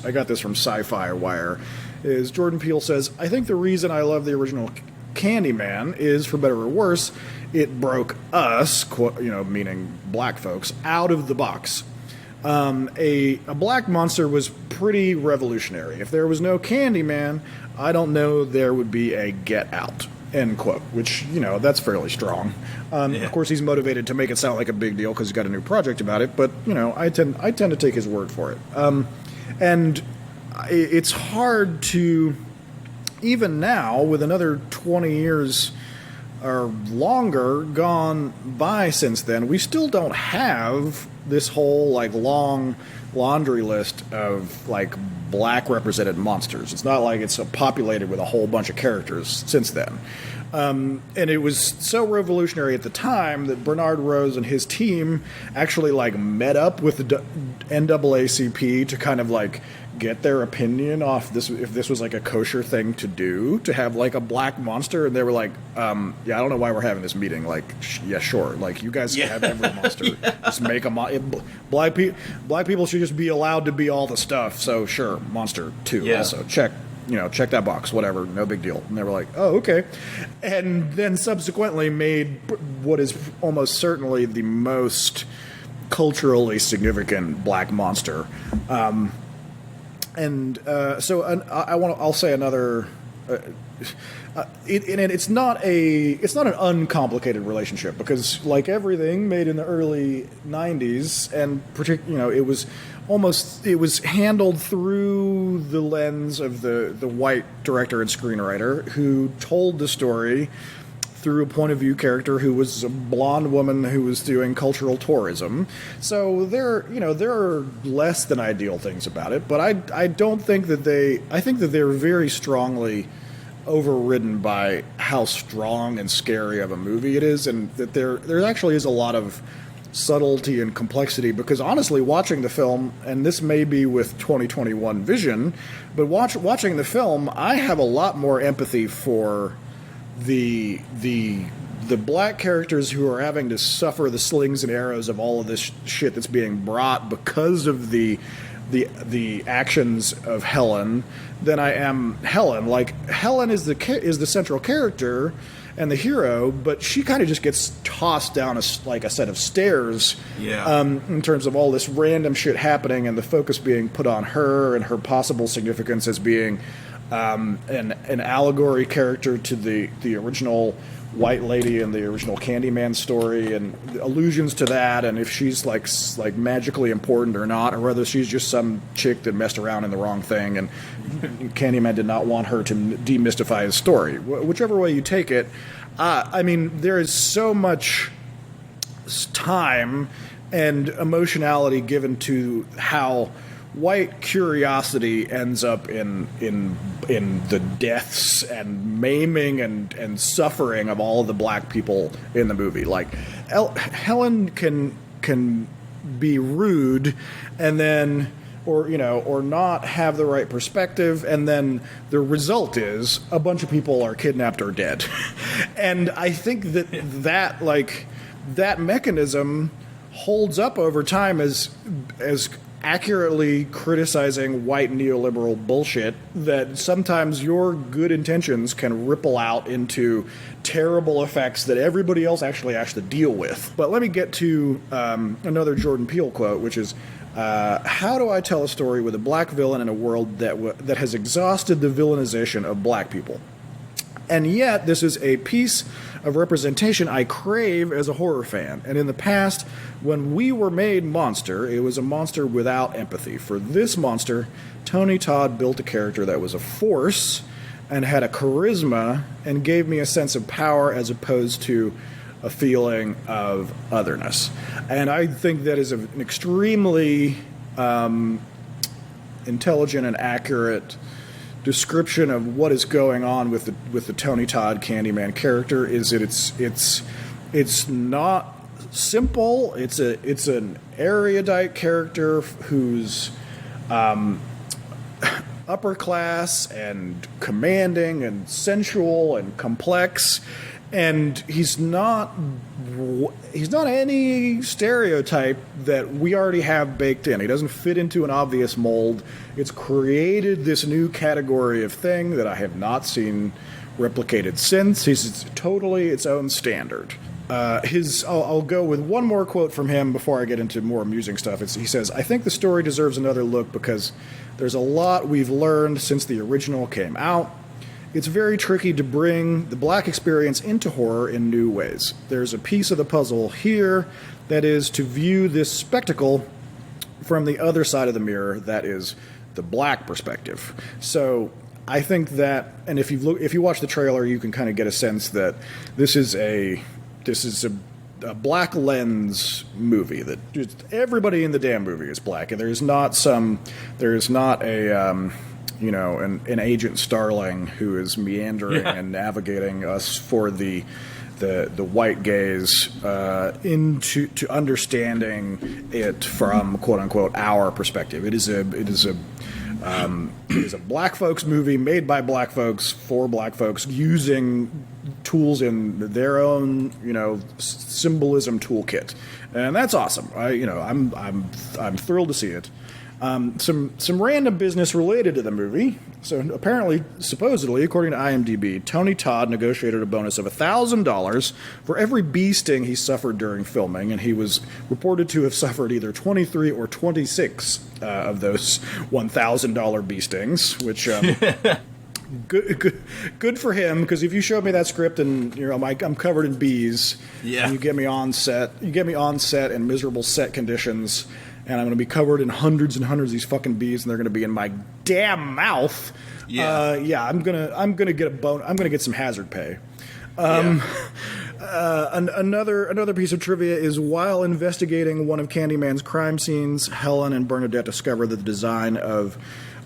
I got this from Sci-Fi Wire, is Jordan Peele says, "I think the reason I love the original Candyman is, for better or worse, it broke us," meaning black folks, out of the box. A black monster was pretty revolutionary. If there was no Candyman, I don't know there would be a Get Out, end quote, which, you know, that's fairly strong. Of course, he's motivated to make it sound like a big deal because he's got a new project about it, but, you know, I tend to take his word for it. And it's hard to, even now, with another 20 years or longer gone by since then, we still don't have this whole, like, long laundry list of, like, black represented monsters. It's not like it's populated with a whole bunch of characters since then. And it was so revolutionary at the time that Bernard Rose and his team actually, like, met up with the NAACP to kind of, like, get their opinion off this, if this was like a kosher thing to do, to have like a black monster. And they were like, I don't know why we're having this meeting. Like, yeah, sure. Like, you guys can have every monster. Just make a black people should just be allowed to be all the stuff. So sure, monster too. Also check that box, whatever, no big deal. And they were like, oh, okay. And then subsequently made what is almost certainly the most culturally significant black monster. I'll say another. It's not an uncomplicated relationship, because, like everything made in the early '90s, and it was handled through the lens of the white director and screenwriter who told the story through a point of view character who was a blonde woman who was doing cultural tourism. So there are less than ideal things about it, but I don't think that I think that they're very strongly overridden by how strong and scary of a movie it is, and that there actually is a lot of subtlety and complexity, because honestly, watching the film, and this may be with 2021 vision, but watching the film, I have a lot more empathy for the black characters who are having to suffer the slings and arrows of all of this shit that's being brought because of the actions of Helen than I am Helen. Like, Helen is the central character and the hero, but she kind of just gets tossed down a set of stairs. Yeah. In terms of all this random shit happening, and the focus being put on her and her possible significance as being an allegory character to the original white lady in the original Candyman story, and allusions to that, and if she's like magically important or not, or whether she's just some chick that messed around in the wrong thing, and Candyman did not want her to demystify his story. Whichever way you take it, I mean, there is so much time and emotionality given to how white curiosity ends up in the deaths and maiming and suffering of all of the black people in the movie. Like, Helen can be rude, and then or not have the right perspective, and then the result is a bunch of people are kidnapped or dead. And I think that mechanism holds up over time as accurately criticizing white neoliberal bullshit, that sometimes your good intentions can ripple out into terrible effects that everybody else actually has to deal with. But let me get to another Jordan Peele quote, which is, how do I tell a story with a black villain in a world that has exhausted the villainization of black people? And yet, this is a piece of representation I crave as a horror fan. And in the past, when we were made Monster, it was a monster without empathy. For this monster, Tony Todd built a character that was a force and had a charisma and gave me a sense of power as opposed to a feeling of otherness. And I think that is an extremely intelligent and accurate description of what is going on with the Tony Todd Candyman character. Is that it's not simple. It's an erudite character who's upper class and commanding and sensual and complex, and he's not any stereotype that we already have baked in. He doesn't fit into an obvious mold. It's created this new category of thing that I have not seen replicated since. He's totally its own standard. I'll go with one more quote from him before I get into more amusing stuff. He says, "I think the story deserves another look because there's a lot we've learned since the original came out. It's very tricky to bring the black experience into horror in new ways. There's a piece of the puzzle here that is to view this spectacle from the other side of the mirror, that is the black perspective." So I think that, and if you watch the trailer, you can kind of get a sense that this is a black lens movie, that just everybody in the damn movie is black, and there's not an Agent Starling who is meandering and navigating us for the white gaze into understanding it from quote unquote our perspective. It is a black folks movie made by black folks for black folks, using tools in their own symbolism toolkit, and that's awesome. I'm thrilled to see it. Some random business related to the movie. So apparently, supposedly, according to IMDb, Tony Todd negotiated a bonus of $1,000 for every bee sting he suffered during filming, and he was reported to have suffered either 23 or 26 of those $1,000 bee stings, which good for him, because if you showed me that script and I'm covered in bees, and you get me on set in miserable set conditions, and I'm going to be covered in hundreds and hundreds of these fucking bees, and they're going to be in my damn mouth. I'm gonna get a bone. I'm gonna get some hazard pay. Another piece of trivia is while investigating one of Candyman's crime scenes, Helen and Bernadette discover that the design of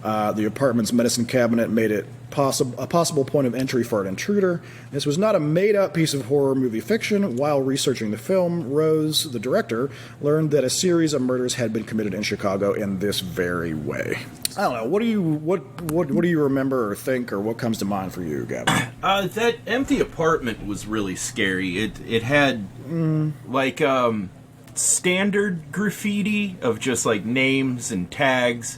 the apartment's medicine cabinet made it a possible point of entry for an intruder. This was not a made-up piece of horror movie fiction. While researching the film, Rose, the director, learned that a series of murders had been committed in Chicago in this very way. I don't know. What do you remember or think, or what comes to mind for you, Gavin? That empty apartment was really scary. It had standard graffiti of just like names and tags,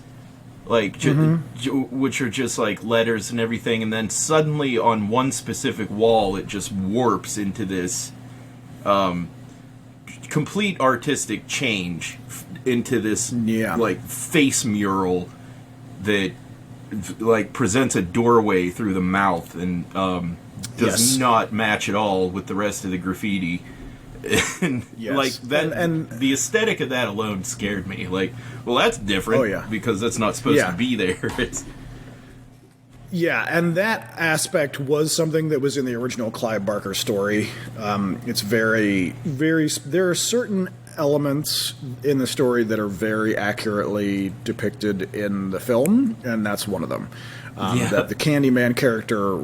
like which are just like letters and everything, and then suddenly on one specific wall it just warps into this complete artistic change into this like face mural that like presents a doorway through the mouth and does not match at all with the rest of the graffiti. And like that, and the aesthetic of that alone scared me. Like, well, that's different because that's not supposed to be there. And that aspect was something that was in the original Clive Barker story. It's very, very. There are certain elements in the story that are very accurately depicted in the film, and that's one of them. That the Candyman character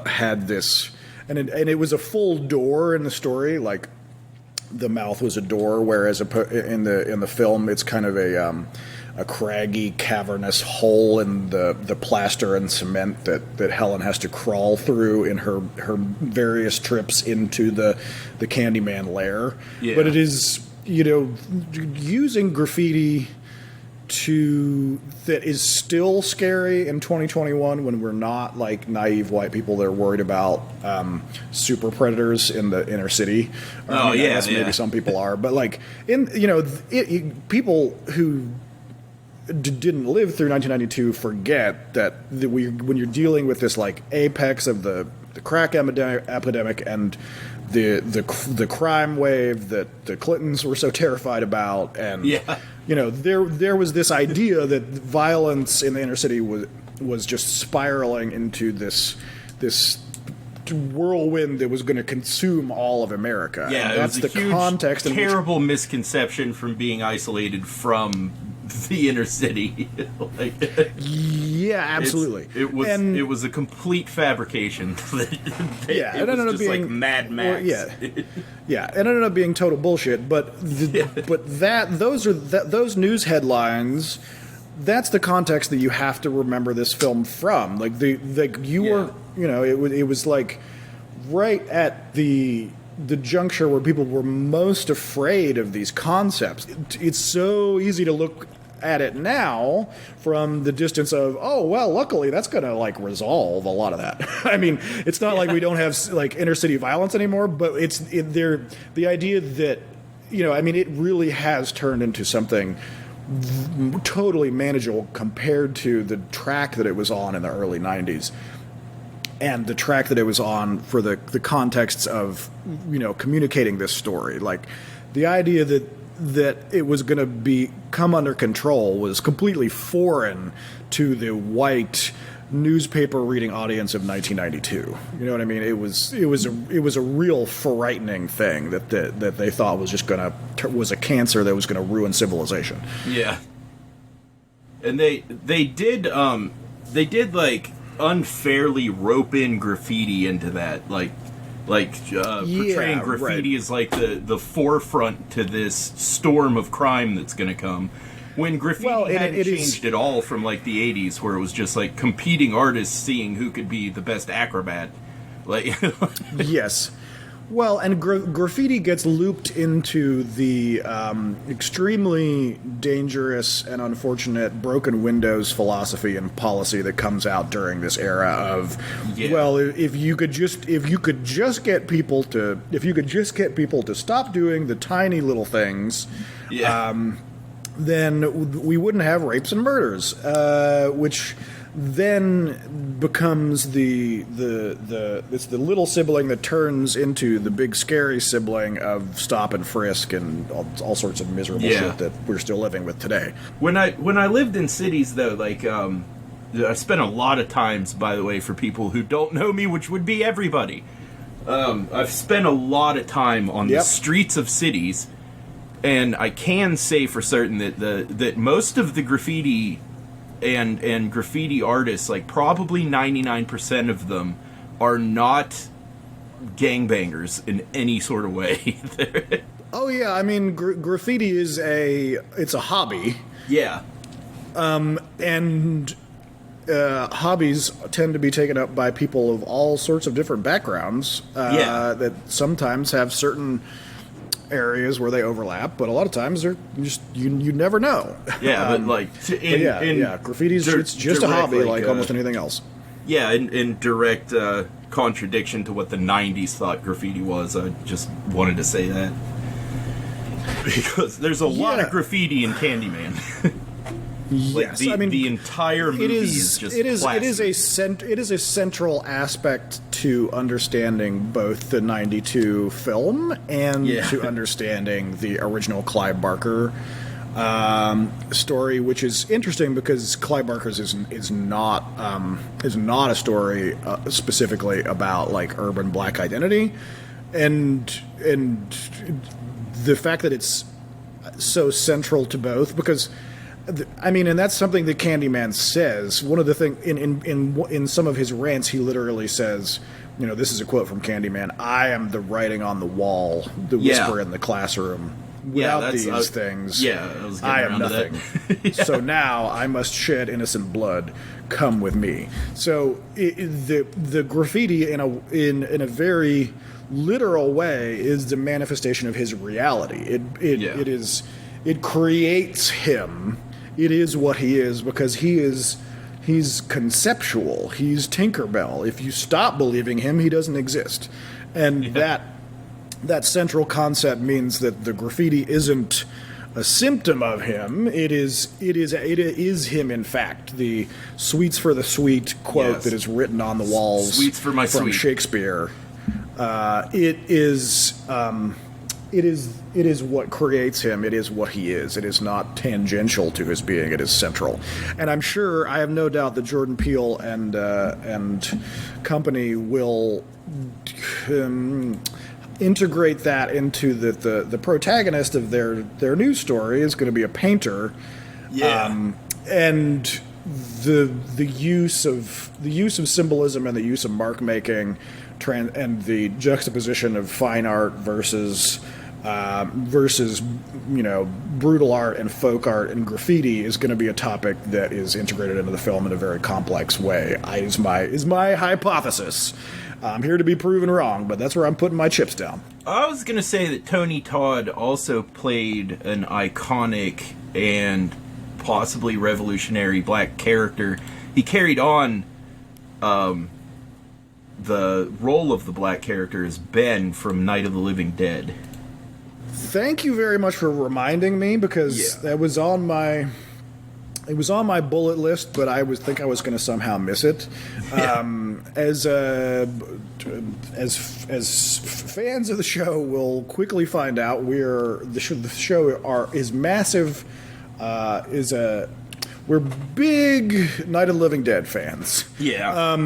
had this, and it was a full door in the story, like. The mouth was a door, whereas in the film it's kind of a craggy, cavernous hole in the plaster and cement that Helen has to crawl through in her various trips into the Candyman lair. Yeah. But it is, using graffiti that is still scary in 2021 when we're not like naive white people that are worried about super predators in the inner city. Maybe some people are, but like people who didn't live through 1992 forget that when you're dealing with this like apex of the crack epidemic and the crime wave that the Clintons were so terrified about, and there was this idea that violence in the inner city was just spiraling into this whirlwind that was going to consume all of America. Yeah, and that's it was a the huge, context. Terrible misconception from being isolated from the inner city. Absolutely. It was a complete fabrication. It was just like Mad Max. It ended up being total bullshit. But those news headlines. That's the context that you have to remember this film from. Like were, it was like right at the juncture where people were most afraid of these concepts. It's so easy to look at it now from the distance of, luckily that's going to like resolve a lot of that. I mean, it's not like we don't have like inner city violence anymore, but the idea that, it really has turned into something totally manageable compared to the track that it was on in the early 90s. And the track that it was on for the contexts of, communicating this story. Like, the idea that it was going to come under control was completely foreign to the white newspaper reading audience of 1992. You know what I mean? It was a real frightening thing that they thought was just was a cancer that was going to ruin civilization. Yeah. And they did like unfairly rope in graffiti into that, portraying graffiti as like the forefront to this storm of crime that's going to come. When graffiti hadn't changed at all from like the 80s, where it was just like competing artists seeing who could be the best acrobat. Yes. Well, and graffiti gets looped into the extremely dangerous and unfortunate broken windows philosophy and policy that comes out during this era of, if you could just get people to stop doing the tiny little things, then we wouldn't have rapes and murders, which then becomes it's the little sibling that turns into the big scary sibling of stop and frisk and all sorts of miserable shit that we're still living with today. When I lived in cities, though, I spent a lot of times, by the way, for people who don't know me, which would be everybody. I've spent a lot of time on the streets of cities, and I can say for certain that that most of the graffiti and graffiti artists, like probably 99% of them, are not gangbangers in any sort of way. Oh yeah, I mean graffiti is it's a hobby. Yeah. And hobbies tend to be taken up by people of all sorts of different backgrounds. That sometimes have certain areas where they overlap, but a lot of times they're just you never know. Yeah, but like graffiti's it's just a hobby like almost anything else. Yeah, in direct contradiction to what the 90s thought graffiti was. I just wanted to say that. Because there's a lot of graffiti in Candyman. Yes, I mean the entire movie is just it is a central aspect to understanding both the '92 film and to understanding the original Clive Barker story, which is interesting because Clive Barker's is not a story specifically about like urban black identity, and the fact that it's so central to both because. I mean, and that's something that Candyman says. One of the things in some of his rants, he literally says, you know, this is a quote from Candyman: "I am the writing on the wall, the whisper in the classroom. Without these things, I am nothing. So now I must shed innocent blood. Come with me." So the graffiti in a very literal way is the manifestation of his reality. It creates him. It is what he is because he's conceptual. He's Tinkerbell. If you stop believing him, he doesn't exist. And that central concept means that the graffiti isn't a symptom of him. It is him in fact. The "sweets for the sweet" quote that is written on the walls "Sweets for my from sweet." Shakespeare. It is what creates him. It is what he is. It is not tangential to his being. It is central. And I'm sure, I have no doubt that Jordan Peele and company will integrate that into the protagonist of their new story is going to be a painter. Yeah. And the use of symbolism and the use of mark making and the juxtaposition of fine art versus brutal art and folk art and graffiti is going to be a topic that is integrated into the film in a very complex way. Is my hypothesis. I'm here to be proven wrong, but that's where I'm putting my chips down. I was going to say that Tony Todd also played an iconic and possibly revolutionary black character. He carried on the role of the black character as Ben from Night of the Living Dead. Thank you very much for reminding me because that was on my bullet list, but I think I was going to somehow miss it. As fans of the show will quickly find out, the show is massive. We're big Night of the Living Dead fans. Yeah.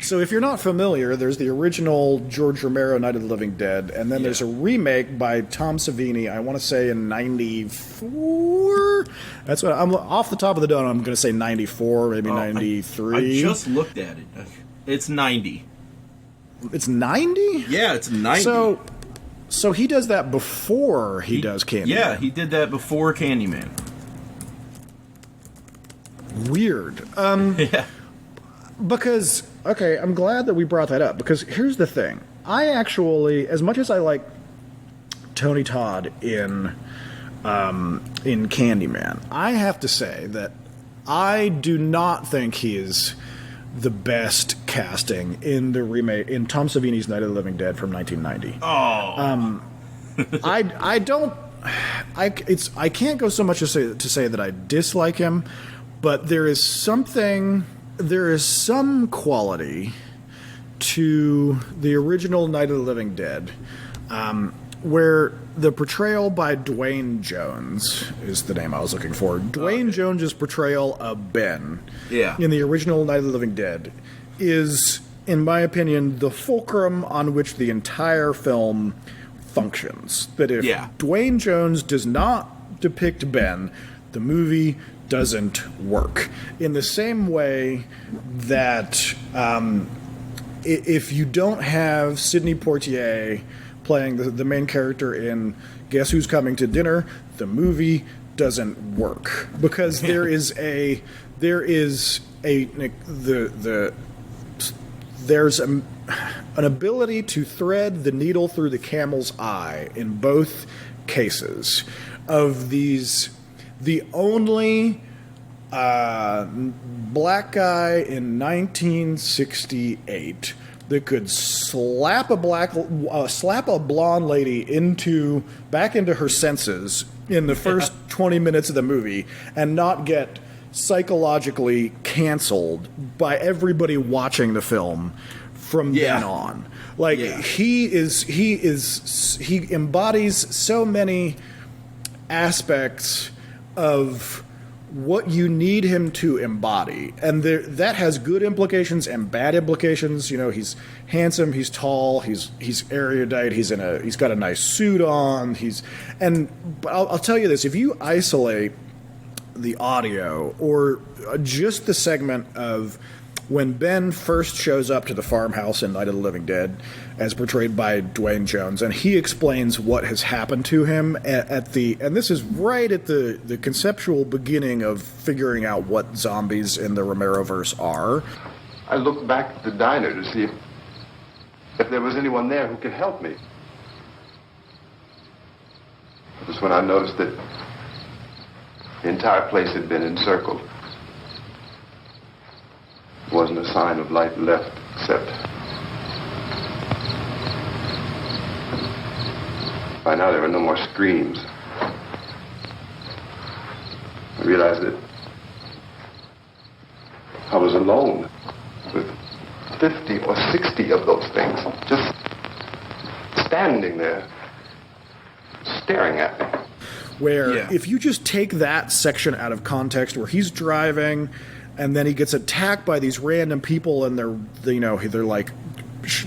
So if you're not familiar, there's the original George Romero Night of the Living Dead, and then there's a remake by Tom Savini, I want to say in 94? That's what I'm off the top of the dome, I'm going to say 94, maybe 93. I just looked at it. It's 90. It's 90? Yeah, it's 90. So he does that before he does Candyman. Yeah, he did that before Candyman. Weird. Because, okay, I'm glad that we brought that up, because here's the thing. I actually, as much as I like Tony Todd in Candyman, I have to say that I do not think he is the best casting in the remake, in Tom Savini's Night of the Living Dead from 1990. Oh. I can't go so much as to say that I dislike him, but there is some quality to the original Night of the Living Dead where the portrayal by Dwayne Jones is the name I was looking for. Dwayne Jones's portrayal of Ben in the original Night of the Living Dead is, in my opinion, the fulcrum on which the entire film functions. That if Dwayne Jones does not depict Ben, the movie doesn't work. In the same way that if you don't have Sidney Poitier playing the main character in Guess Who's Coming to Dinner, the movie doesn't work because there's an ability to thread the needle through the camel's eye in both cases of these. The only black guy in 1968 that could slap a blonde lady back into her senses in the first 20 minutes of the movie and not get psychologically canceled by everybody watching the film from then on. Like he embodies so many aspects of what you need him to embody, and that has good implications and bad implications. You know, he's handsome, he's tall, he's erudite, he's got a nice suit on. But I'll tell you this: if you isolate the audio or just the segment of when Ben first shows up to the farmhouse in Night of the Living Dead, as portrayed by Dwayne Jones, and he explains what has happened to him and this is right at the conceptual beginning of figuring out what zombies in the Romeroverse are. I looked back at the diner to see if there was anyone there who could help me. It was when I noticed that the entire place had been encircled. There wasn't a sign of light left except by now there were no more screams. I realized that I was alone with 50 or 60 of those things just standing there staring at me. Where if you just take that section out of context where he's driving and then he gets attacked by these random people and they're like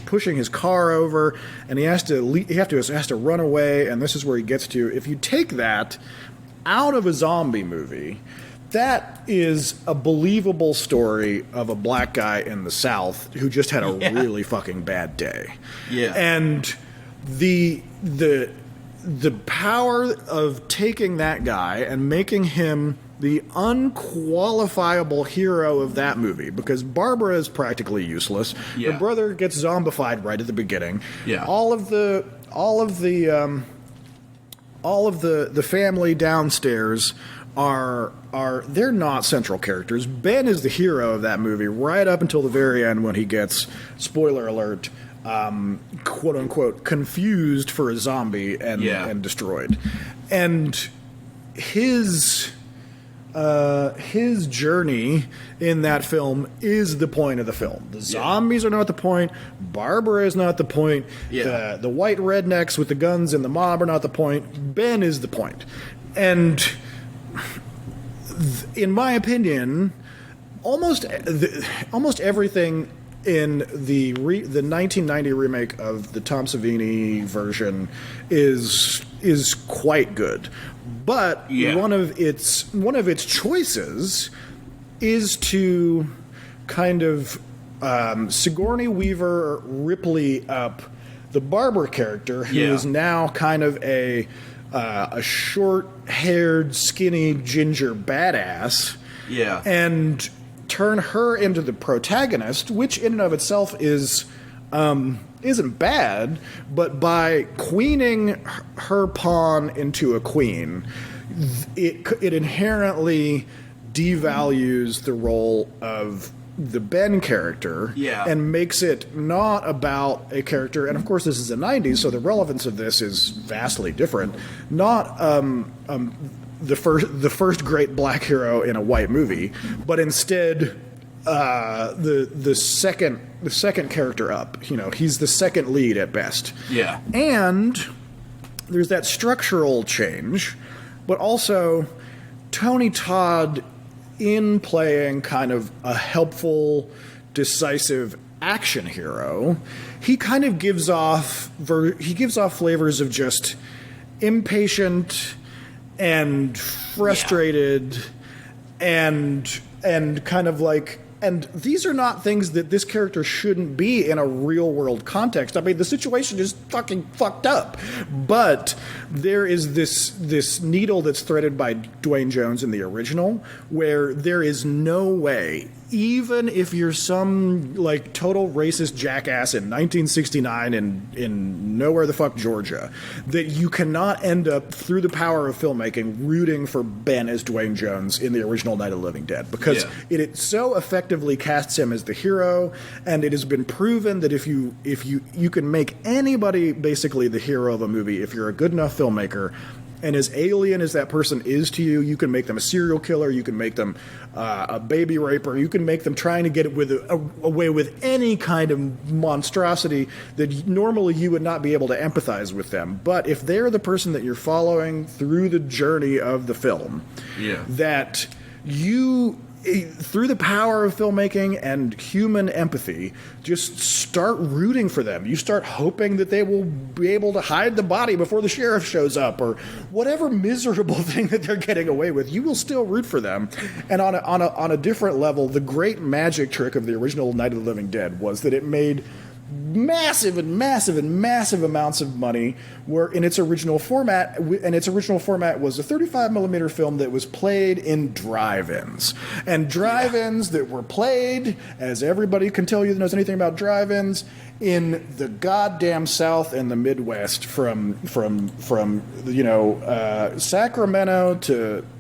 pushing his car over and he has to run away, and this is where he gets to. If you take that out of a zombie movie, that is a believable story of a black guy in the South who just had a really fucking bad day. Yeah. And the power of taking that guy and making him the unqualifiable hero of that movie, because Barbara is practically useless. Her brother gets zombified right at the beginning. Yeah. All of the family downstairs are they're not central characters. Ben is the hero of that movie right up until the very end when he gets, spoiler alert, quote unquote confused for a zombie and destroyed. And his journey in that film is the point of the film. The zombies are not the point. Barbara is not the point. The white rednecks with the guns and the mob are not the point. Ben is the point. And in my opinion, almost everything in the 1990 remake of the Tom Savini version is quite good. But one of its choices is to kind of Sigourney Weaver Ripley up the Barbara character, who is now kind of a short-haired, skinny, ginger badass. Yeah. And turn her into the protagonist, which in and of itself isn't bad, but by queening her pawn into a queen, it inherently devalues the role of the Ben character and makes it not about a character. And of course, this is the 90s, so the relevance of this is vastly different. Not the first great black hero in a white movie, but instead the second character up. You know, he's the second lead at best. Yeah. And there's that structural change, but also Tony Todd, in playing kind of a helpful, decisive action hero, he kind of gives off flavors of just impatient and frustrated and kind of like. And these are not things that this character shouldn't be in a real-world context. I mean, the situation is fucking fucked up. But there is this needle that's threaded by Dwayne Jones in the original, where there is no way, even if you're some, like, total racist jackass in 1969 in nowhere the fuck Georgia, that you cannot end up, through the power of filmmaking, rooting for Ben as Dwayne Jones in the original Night of the Living Dead. Because it so effectively casts him as the hero, and it has been proven that if you can make anybody basically the hero of a movie if you're a good enough filmmaker. And as alien as that person is to you, you can make them a serial killer, you can make them a baby raper, you can make them trying to get away with any kind of monstrosity that normally you would not be able to empathize with them. But if they're the person that you're following through the journey of the film, that you, through the power of filmmaking and human empathy, just start rooting for them. You start hoping that they will be able to hide the body before the sheriff shows up, or whatever miserable thing that they're getting away with. You will still root for them. And on a different level, the great magic trick of the original Night of the Living Dead was that it made massive amounts of money were in its original format, and its original format was a 35mm film that was played in drive-ins. And drive-ins that were played, as everybody can tell you that knows anything about drive-ins, in the goddamn South and the Midwest, from Sacramento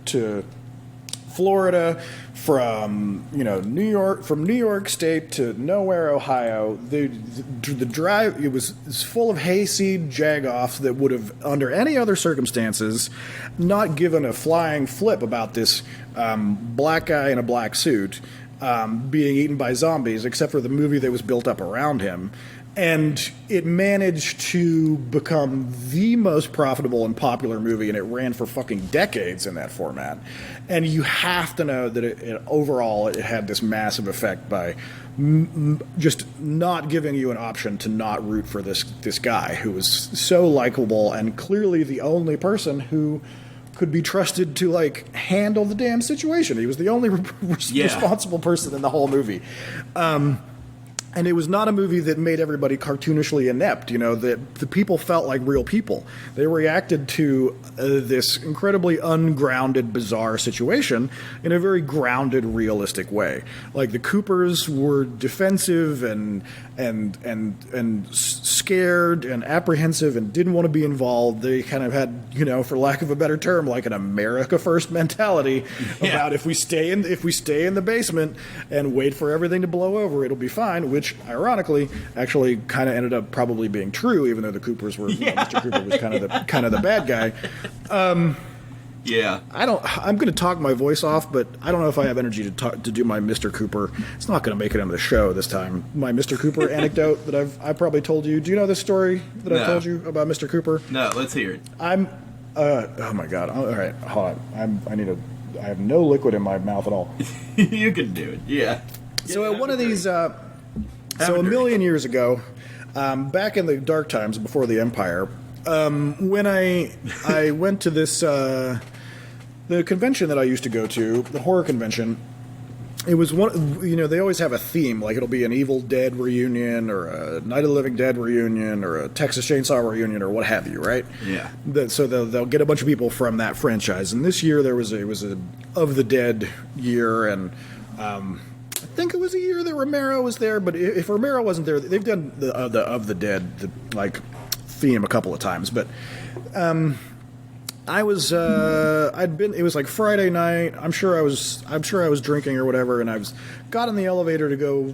to Florida, from New York State to nowhere, Ohio. The drive, it was full of hayseed jagoffs that would have, under any other circumstances, not given a flying flip about this black guy in a black suit being eaten by zombies, except for the movie that was built up around him. And it managed to become the most profitable and popular movie, and it ran for fucking decades in that format. And you have to know that overall it had this massive effect by just not giving you an option to not root for this guy who was so likable and clearly the only person who could be trusted to, like, handle the damn situation. He was the only responsible person in the whole movie. And it was not a movie that made everybody cartoonishly inept, that the people felt like real people. They reacted to this incredibly ungrounded, bizarre situation in a very grounded, realistic way. Like, the Coopers were defensive and scared and apprehensive and didn't want to be involved. They kind of had, for lack of a better term, like an America First mentality about if we stay in the basement and wait for everything to blow over, it'll be fine, which ironically actually kind of ended up probably being true, even though the Coopers were Mr. Cooper was kind of the bad guy. I'm going to talk my voice off, but I don't know if I have energy to do my Mr. Cooper. It's not going to make it into the show this time. My Mr. Cooper anecdote that I've probably told you. Do you know this story that I've told you about Mr. Cooper? No, let's hear it. Oh my god. All right, hold on. I have no liquid in my mouth at all. You can do it. Yeah. So at one of these a million years ago, back in the dark times before the Empire, when I went to this the convention that I used to go to, the horror convention. It was one, they always have a theme, like it'll be an Evil Dead reunion or a Night of the Living Dead reunion or a Texas Chainsaw reunion or what have you, right? Yeah. So they'll get a bunch of people from that franchise. And this year it was a Of the Dead year, and I think it was a year that Romero was there. But if Romero wasn't there, they've done the Of the Dead theme a couple of times. But it was like Friday night. I'm sure I was drinking or whatever, and got in the elevator to go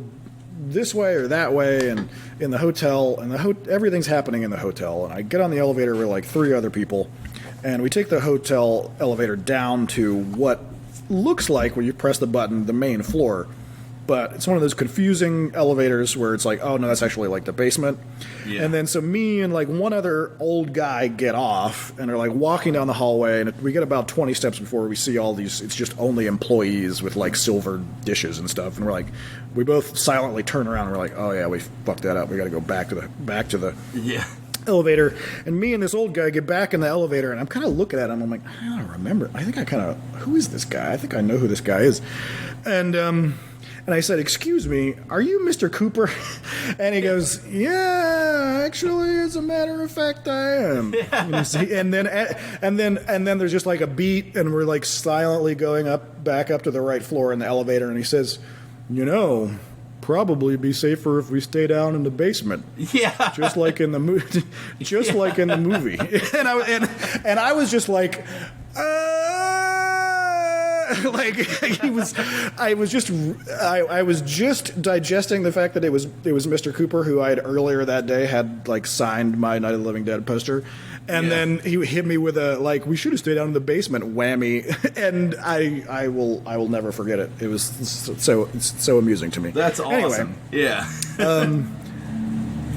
this way or that way, and in the hotel, and everything's happening in the hotel, and I get on the elevator with like three other people, and we take the hotel elevator down to what looks like, when you press the button, the main floor. but it's one of those confusing elevators where it's like, oh no, that's actually like the basement. Yeah. And then so me and like one other old guy get off and are like walking down the hallway, and we get about 20 steps before we see all these, it's just only employees with like silver dishes and stuff, and we're like, we both silently turn around and we're like, oh yeah, we fucked that up, we gotta go back to the Yeah. elevator. And me and this old guy get back in the elevator, and I'm kind of looking at him, I'm like, I don't remember, I think I kind of, who is this guy? I think I know who this guy is. And I said, excuse me, are you Mr. Cooper? And he goes, yeah, actually, as a matter of fact, I am. And then there's just like a beat, and we're like silently going back up to the right floor in the elevator, and he says, probably be safer if we stay down in the basement. Yeah. Just like in the movie. Like in the movie. And I was just like, like I was just digesting the fact that it was Mr. Cooper, who I had earlier that day had like signed my Night of the Living Dead poster, and then he hit me with a like, we should have stayed down in the basement whammy, and I will never forget it. It was so amusing to me. That's awesome. Anyway, yeah.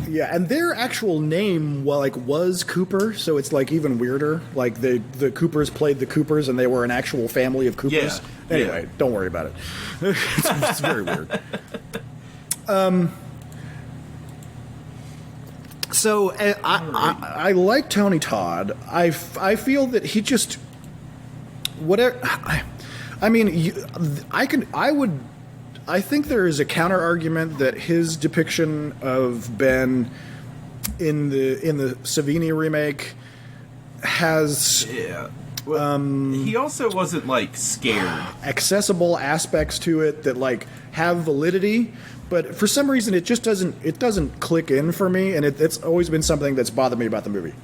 Yeah, and their actual name was Cooper, so it's like even weirder. Like the Coopers played the Coopers, and they were an actual family of Coopers. Yeah. Anyway, Don't worry about it. It's very weird. So I like Tony Todd. I feel that he just whatever. I think there is a counter argument that his depiction of Ben in the Savini remake has he also wasn't like scared. Accessible aspects to it that like have validity, but for some reason it just doesn't click in for me, and it's always been something that's bothered me about the movie.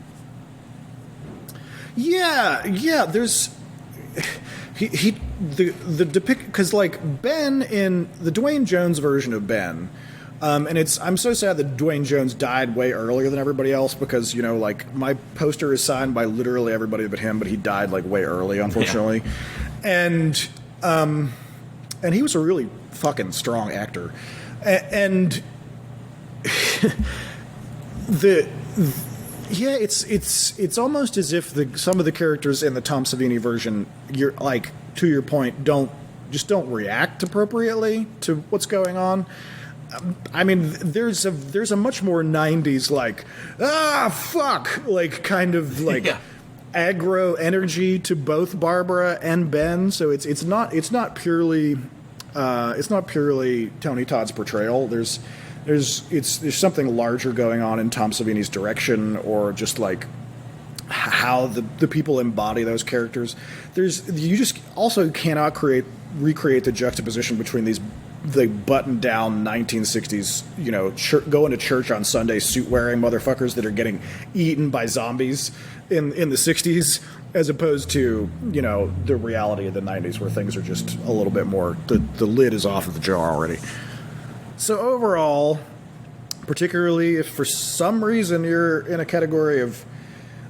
Yeah, there's the depict, because like Ben in the Dwayne Jones version of Ben, and I'm so sad that Dwayne Jones died way earlier than everybody else, because like my poster is signed by literally everybody but him, but he died like way early, unfortunately. Yeah. And he was a really fucking strong actor, and yeah, it's almost as if some of the characters in the Tom Savini version, you're like, to your point, don't react appropriately to what's going on. I mean, there's a much more 90s like fuck, like kind of like aggro energy to both Barbara and Ben. So it's not purely Tony Todd's portrayal. There's something larger going on in Tom Savini's direction, or just like how the people embody those characters. You just also cannot recreate the juxtaposition between these the buttoned down 1960s, going to church on Sunday suit wearing motherfuckers that are getting eaten by zombies in the 60s, as opposed to the reality of the 90s, where things are just a little bit more, the lid is off of the jar already. So overall, particularly if for some reason you're in a category of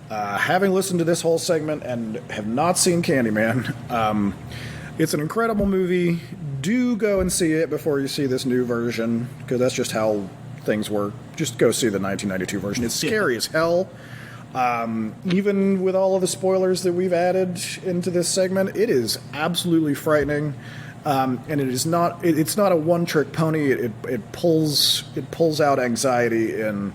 having listened to this whole segment and have not seen Candyman, it's an incredible movie. Do go and see it before you see this new version, because that's just how things work. Just go see the 1992 version. It's scary as hell. Even with all of the spoilers that we've added into this segment, it is absolutely frightening. And it's not a one-trick pony. It pulls out anxiety in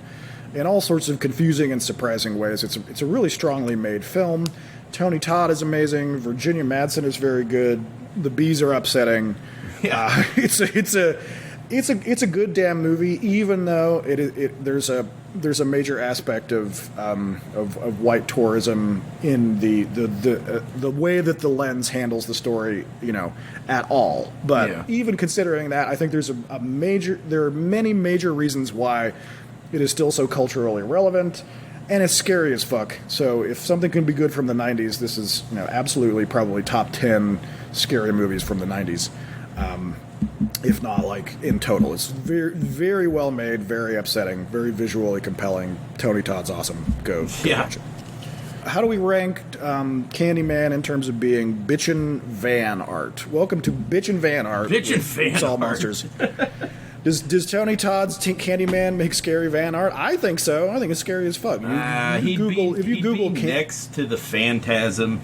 all sorts of confusing and surprising ways. It's a really strongly made film. Tony Todd is amazing. Virginia Madsen is very good. The bees are upsetting. Yeah. It's a good damn movie, even though there's a major aspect of white tourism in the way that the lens handles the story, at all. But even considering that, I think there are many major reasons why it is still so culturally relevant, and it's scary as fuck. So if something can be good from the 90s, this is absolutely probably top 10 scary movies from the 90s. If not like in total. It's very, very well made, very upsetting, very visually compelling. Tony Todd's awesome. Go watch it. How do we rank Candyman in terms of being bitchin' van art? Welcome to bitchin' van art. Bitchin' van It's all art. monsters. Does Tony Todd's Candyman make scary van art? I think so. I think it's scary as fuck. He'd be next to the Phantasm.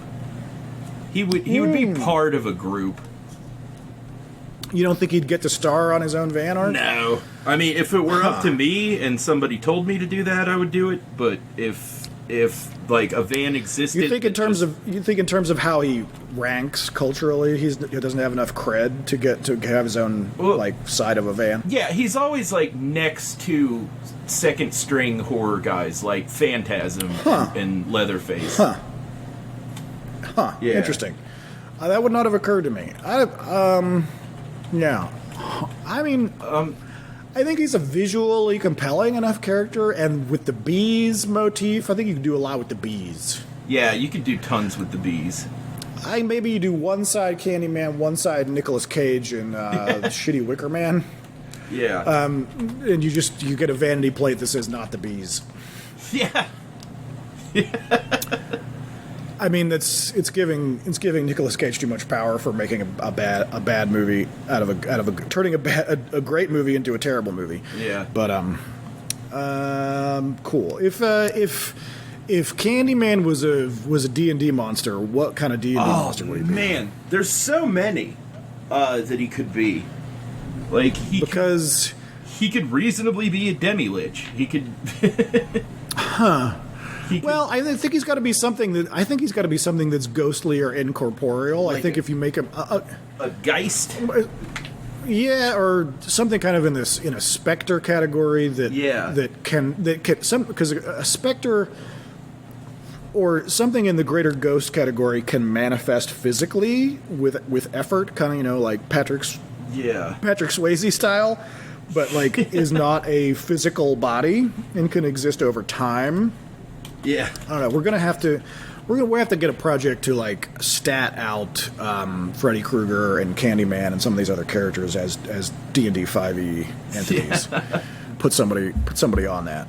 He would be part of a group. You don't think he'd get to star on his own van art? No. I mean, if it were up to me and somebody told me to do that, I would do it. But if like a van existed, you think in terms of how he ranks culturally, he doesn't have enough cred to have his own side of a van. Yeah, he's always like next to second string horror guys like Phantasm and Leatherface. Huh. Yeah. Interesting. That would not have occurred to me. Yeah. I mean, I think he's a visually compelling enough character, and with the bees motif, I think you can do a lot with the bees. Yeah, you could do tons with the bees. Maybe you do one side Candyman, one side Nicolas Cage and the shitty Wicker Man. Yeah. And you get a vanity plate that says "Not the Bees." Yeah. I mean, it's giving Nicolas Cage too much power for making a bad movie out of turning a great movie into a terrible movie. Yeah. But cool. If Candyman was a D&D monster, what kind of D&D monster would he be? Man, there's so many that he could be. Like he could reasonably be a demi-lich. He could. Well, I think he's got to be something that's ghostly or incorporeal. I think if you make him a geist, yeah, or something kind of in a specter category that can because a specter or something in the greater ghost category can manifest physically with effort, kind of like Patrick Swayze style, but like is not a physical body and can exist over time. Yeah, I don't know. We're gonna have to get a project to like stat out Freddy Krueger and Candyman and some of these other characters as D&D 5e entities. Yeah. Put somebody on that.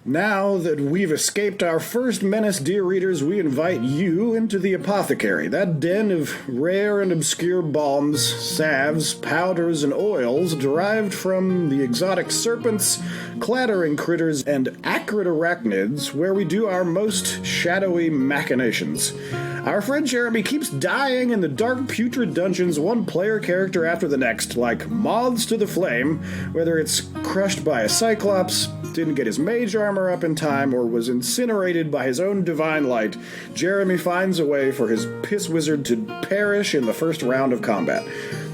Now that we've escaped our first menace, dear readers, we invite you into the apothecary, that den of rare and obscure balms, salves, powders, and oils derived from the exotic serpents, clattering critters, and acrid arachnids, where we do our most shadowy machinations. Our friend Jeremy keeps dying in the dark, putrid dungeons, one player character after the next, like moths to the flame, whether it's crushed by a cyclops, didn't get his mage armor up in time, or was incinerated by his own divine light. Jeremy finds a way for his piss wizard to perish in the first round of combat.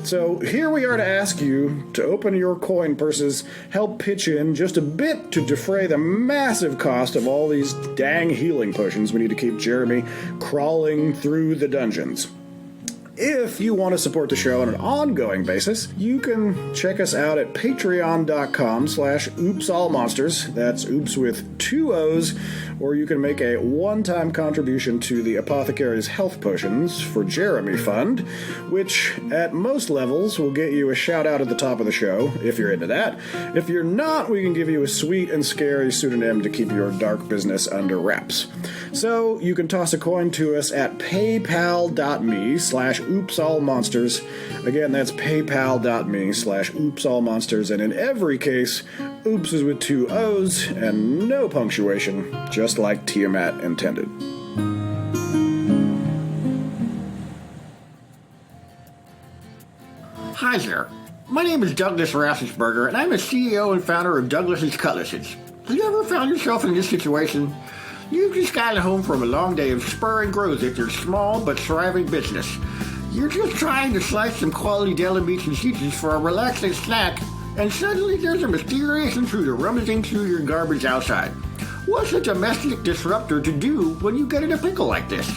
So here we are to ask you to open your coin purses, help pitch in just a bit to defray the massive cost of all these dang healing potions we need to keep Jeremy crawling through the dungeons. If you want to support the show on an ongoing basis, you can check us out at patreon.com/oopsallmonsters. That's oops with 2 O's. Or you can make a one-time contribution to the Apothecary's Health Potions for Jeremy Fund, which at most levels will get you a shout-out at the top of the show, if you're into that. If you're not, we can give you a sweet and scary pseudonym to keep your dark business under wraps. So you can toss a coin to us at paypal.me/oopsallmonsters. Again, that's paypal.me/oopsallmonsters. And in every case, oops is with 2 O's and no punctuation, just like Tiamat intended. Hi there. My name is Douglas Rassensberger, and I'm the CEO and founder of Douglas's Cutlasses. Have you ever found yourself in this situation? You've just gotten home from a long day of spur and growth at your small but thriving business. You're just trying to slice some quality deli meats and cheeses for a relaxing snack, and suddenly there's a mysterious intruder rummaging through your garbage outside. What's a domestic disruptor to do when you get in a pickle like this?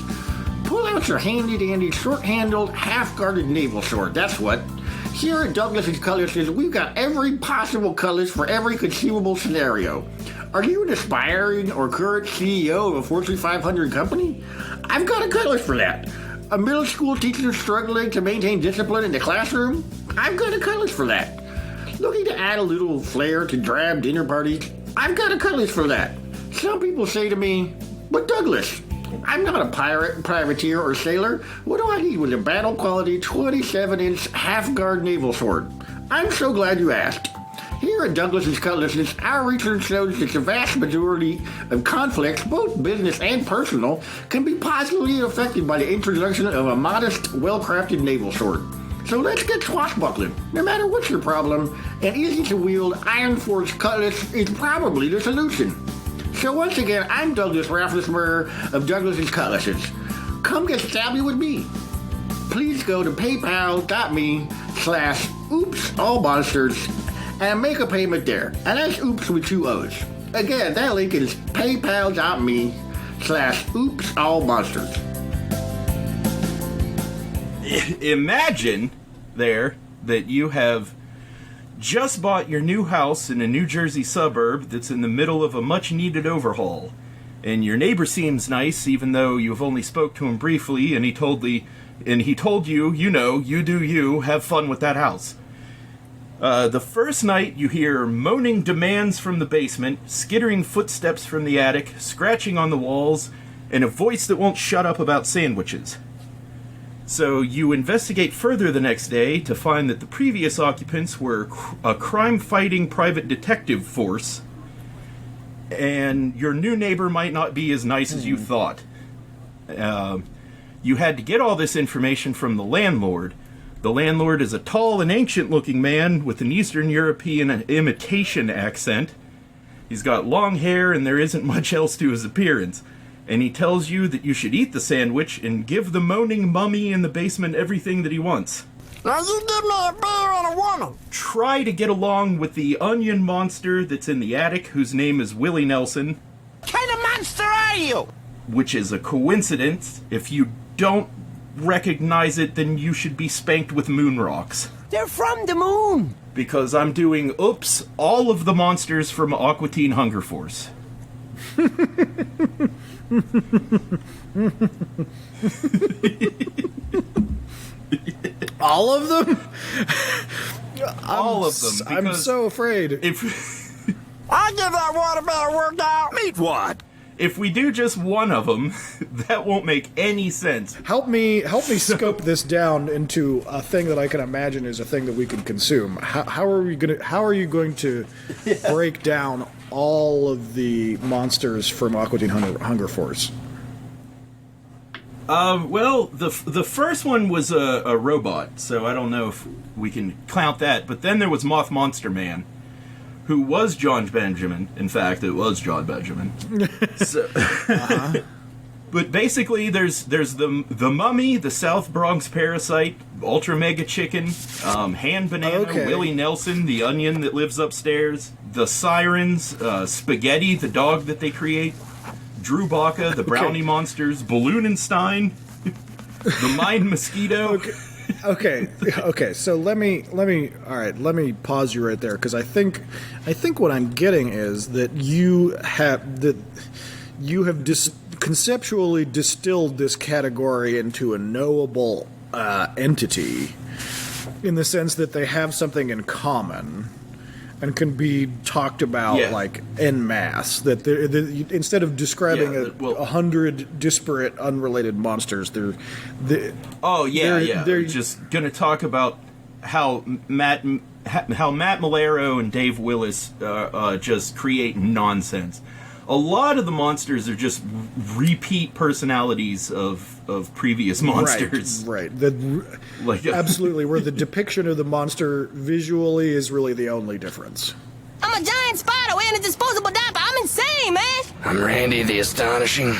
Pull out your handy-dandy, short-handled, half-guarded naval sword, that's what. Here at Douglas's Cutlasses, we've got every possible cutlass for every conceivable scenario. Are you an aspiring or current CEO of a Fortune 500 company? I've got a cutlass for that. A middle school teacher struggling to maintain discipline in the classroom? I've got a cutlass for that. Looking to add a little flair to drab dinner parties? I've got a cutlass for that. Some people say to me, but Douglas, I'm not a pirate, privateer, or sailor. What do I need with a battle-quality 27-inch half-guard naval sword? I'm so glad you asked. Here at Douglas's Cutlasses, our research shows that the vast majority of conflicts, both business and personal, can be positively affected by the introduction of a modest, well-crafted naval sword. So let's get swashbuckling. No matter what's your problem, an easy-to-wield iron-forged cutlass is probably the solution. So once again, I'm Douglas Rafflesmer of Douglas's Cutlasses. Come get stabby with me. Please go to paypal.me/oopsallmonsters and make a payment there. And that's oops with 2 O's. Again, that link is paypal.me/oopsallmonsters. Imagine there that you have just bought your new house in a New Jersey suburb that's in the middle of a much-needed overhaul. And your neighbor seems nice, even though you've only spoke to him briefly, and he told you, you know, you do you, have fun with that house. The first night, you hear moaning demands from the basement, skittering footsteps from the attic, scratching on the walls, and a voice that won't shut up about sandwiches. So you investigate further the next day to find that the previous occupants were a crime-fighting private detective force, and your new neighbor might not be as nice as you thought. You had to get all this information from the landlord. The landlord is a tall and ancient-looking man with an Eastern European imitation accent. He's got long hair, and there isn't much else to his appearance. And he tells you that you should eat the sandwich and give the moaning mummy in the basement everything that he wants. Now you give me a bear and a woman. Try to get along with the onion monster that's in the attic, whose name is Willie Nelson. What kind of monster are you? Which is a coincidence. If you don't recognize it, then you should be spanked with moon rocks. They're from the moon. Because I'm doing, oops, all of the monsters from Aquateen Hunger Force. All of them? All of them. I'm so afraid. I'll give that water bear a workout. Meat what? If we do just one of them, that won't make any sense. Help me scope this down into a thing that I can imagine is a thing that we can consume. How are you going to break down all of the monsters from Aquateen Hunger Force? Well, the first one was a robot, so I don't know if we can count that. But then there was Moth Monster Man, who was John Benjamin. In fact, it was John Benjamin. So, but basically, there's the Mummy, the South Bronx Parasite, Ultra Mega Chicken, Hand Banana, Willie Nelson, the Onion that lives upstairs, the Sirens, Spaghetti, the dog that they create, Drew Baca, the Brownie Monsters, Balloonenstein, the Mind Mosquito. Okay. So let me pause you right there, because I think what I'm getting is that you have conceptually distilled this category into a knowable entity, in the sense that they have something in common and can be talked about like en masse. That instead of describing 100 disparate, unrelated monsters, they're just gonna talk about how Matt Malero and Dave Willis just create nonsense. A lot of the monsters are just repeat personalities of previous monsters. Right. Absolutely, where the depiction of the monster visually is really the only difference. I'm a giant spider wearing a disposable diaper. I'm insane, man. I'm Randy the Astonishing.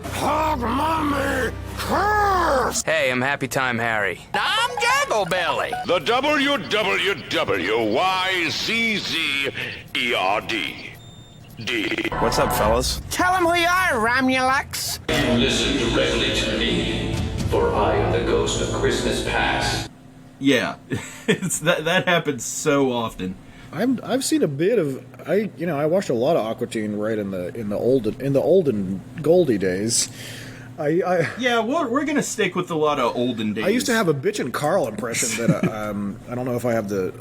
Hog mommy, curse. Hey, I'm Happy Time Harry. I'm Jaggle Belly. The WWWYCZERD. What's up, fellas? Tell him who you are, Romulux. Listen directly to me, for I am the ghost of Christmas past. Yeah, that happens so often. I've seen a bit of I watched a lot of Aquateen right in the olden Goldie days. Yeah, we're gonna stick with a lot of olden days. I used to have a bitch and Carl impression that I don't know if I have the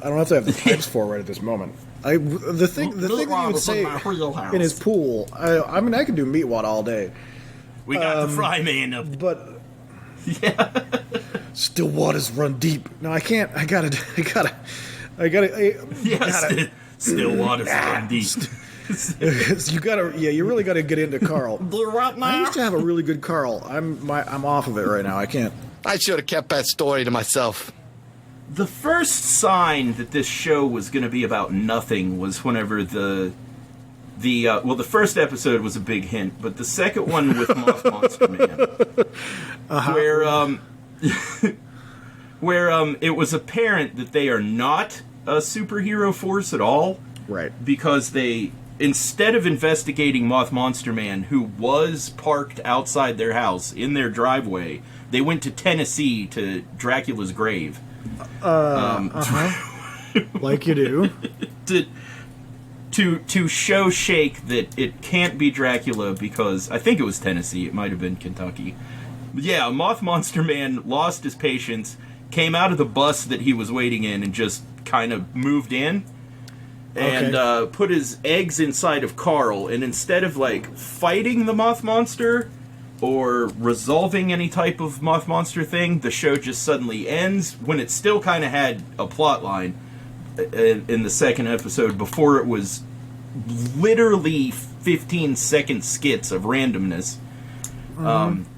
types for right at this moment. The thing that you would say in his pool. I mean, I could do Meatwad all day. We got the fry man up, but yeah, still waters run deep. No, I can't. I gotta. Still waters run deep. You really gotta get into Carl. Right now? I used to have a really good Carl. I'm off of it right now. I can't. I should have kept that story to myself. The first sign that this show was going to be about nothing was whenever the first episode was a big hint, but the second one with Moth Monster Man, where it was apparent that they are not a superhero force at all, right? Because they, instead of investigating Moth Monster Man, who was parked outside their house in their driveway, they went to Tennessee to Dracula's grave. Like you do. To show Shake that it can't be Dracula because I think it was Tennessee, it might have been Kentucky. Yeah, Moth Monster Man lost his patience, came out of the bus that he was waiting in and just kind of moved in and put his eggs inside of Carl, and instead of like fighting the Moth Monster or resolving any type of Moth Monster thing, the show just suddenly ends when it still kind of had a plot line in the second episode before it was literally 15-second skits of randomness.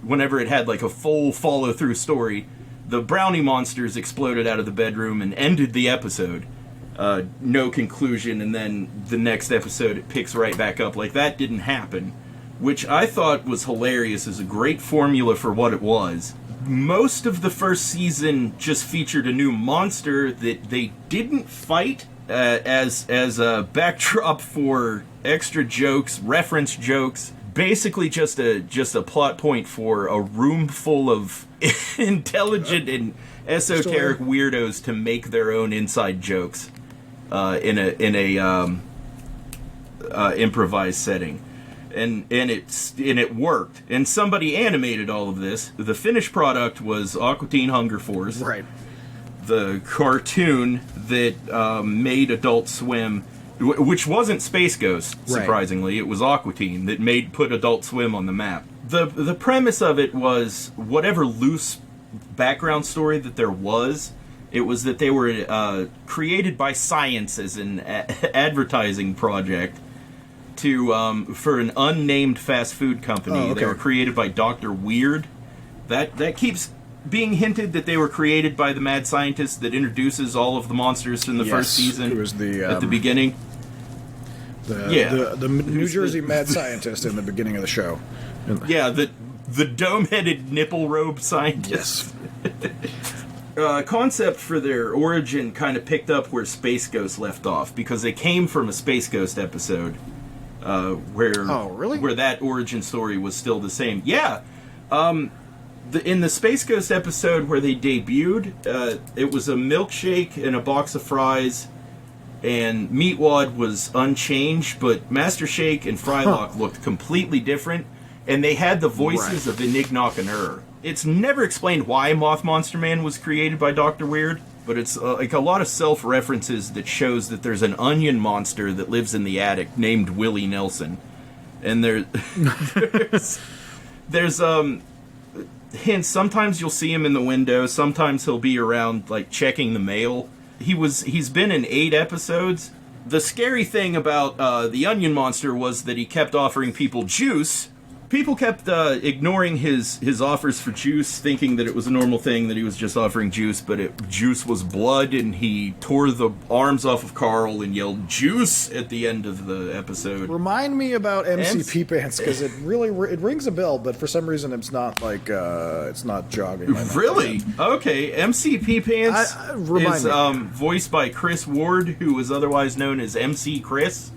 Whenever it had like a full follow-through story, the brownie monsters exploded out of the bedroom and ended the episode. No conclusion, and then the next episode it picks right back up. Like, that didn't happen, which I thought was hilarious as a great formula for what it was. Most of the first season just featured a new monster that they didn't fight as a backdrop for extra jokes, reference jokes. Basically just a plot point for a room full of intelligent and esoteric weirdos to make their own inside jokes in a improvised setting. And it worked. And somebody animated all of this. The finished product was Aquateen Hunger Force. Right. The cartoon that made Adult Swim, which wasn't Space Ghost, surprisingly. Right. It was Aquateen that put Adult Swim on the map. The premise of it was whatever loose background story that there was, it was that they were created by science as an advertising project for an unnamed fast food company. Oh, okay. They were created by Dr. Weird. That keeps being hinted that they were created by the mad scientist that introduces all of the monsters from the first season. It was at the beginning. The New Jersey mad scientist in the beginning of the show. Yeah, the dome-headed nipple robe scientist. Yes. Concept for their origin kind of picked up where Space Ghost left off, because they came from a Space Ghost episode. Where that origin story was still the same. Yeah. In the Space Ghost episode where they debuted, it was a milkshake and a box of fries, and Meatwad was unchanged, but Master Shake and Frylock looked completely different, and they had the voices of Enignock and It's never explained why Moth Monster Man was created by Dr. Weird, but it's like a lot of self-references that shows that there's an onion monster that lives in the attic named Willie Nelson. And there's hints. Sometimes you'll see him in the window, sometimes he'll be around like checking the mail. He's been in 8 episodes. The scary thing about the onion monster was that he kept offering people juice. People kept ignoring his offers for juice, thinking that it was a normal thing, that he was just offering juice, but juice was blood, and he tore the arms off of Carl and yelled "juice" at the end of the episode. Remind me about MCP Pants, because it rings a bell, but for some reason it's not like it's not jogging. Really? Okay. MCP Pants is voiced by Chris Ward, who was otherwise known as MC Chris,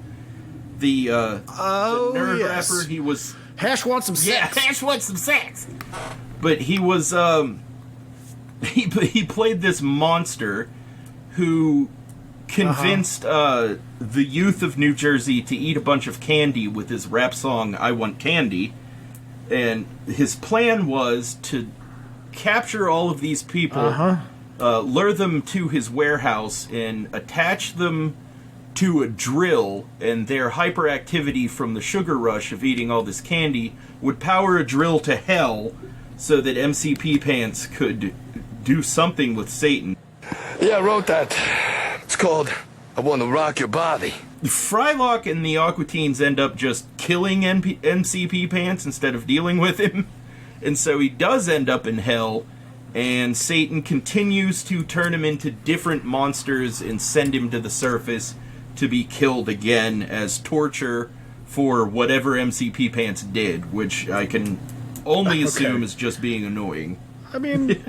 the nerd rapper. He was. Hash wants some sex. Yeah, Hash wants some sex. But he was, he played this monster who convinced the youth of New Jersey to eat a bunch of candy with his rap song, "I Want Candy." And his plan was to capture all of these people, lure them to his warehouse, and attach them to a drill, and their hyperactivity from the sugar rush of eating all this candy would power a drill to hell so that MCP Pants could do something with Satan. Yeah, I wrote that. It's called I Want to Rock Your Body. Frylock and the Aquateens end up just killing MCP Pants instead of dealing with him. And so he does end up in hell, and Satan continues to turn him into different monsters and send him to the surface to be killed again as torture for whatever MCP Pants did, which I can only assume is just being annoying. I mean,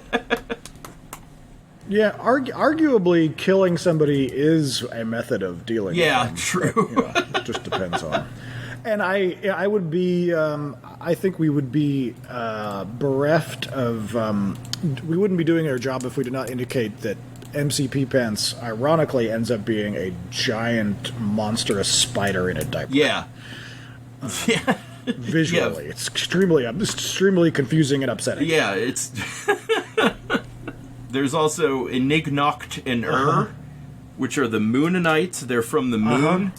yeah, arguably killing somebody is a method of dealing with them. True. But, it just depends on. And I would be, I think we would be bereft of, we wouldn't be doing our job if we did not indicate that MCP Pants ironically ends up being a giant monstrous spider in a diaper. Yeah. Visually, it's extremely confusing and upsetting. Yeah, it's... There's also Enignocht and which are the Moonanites. They're from the moon.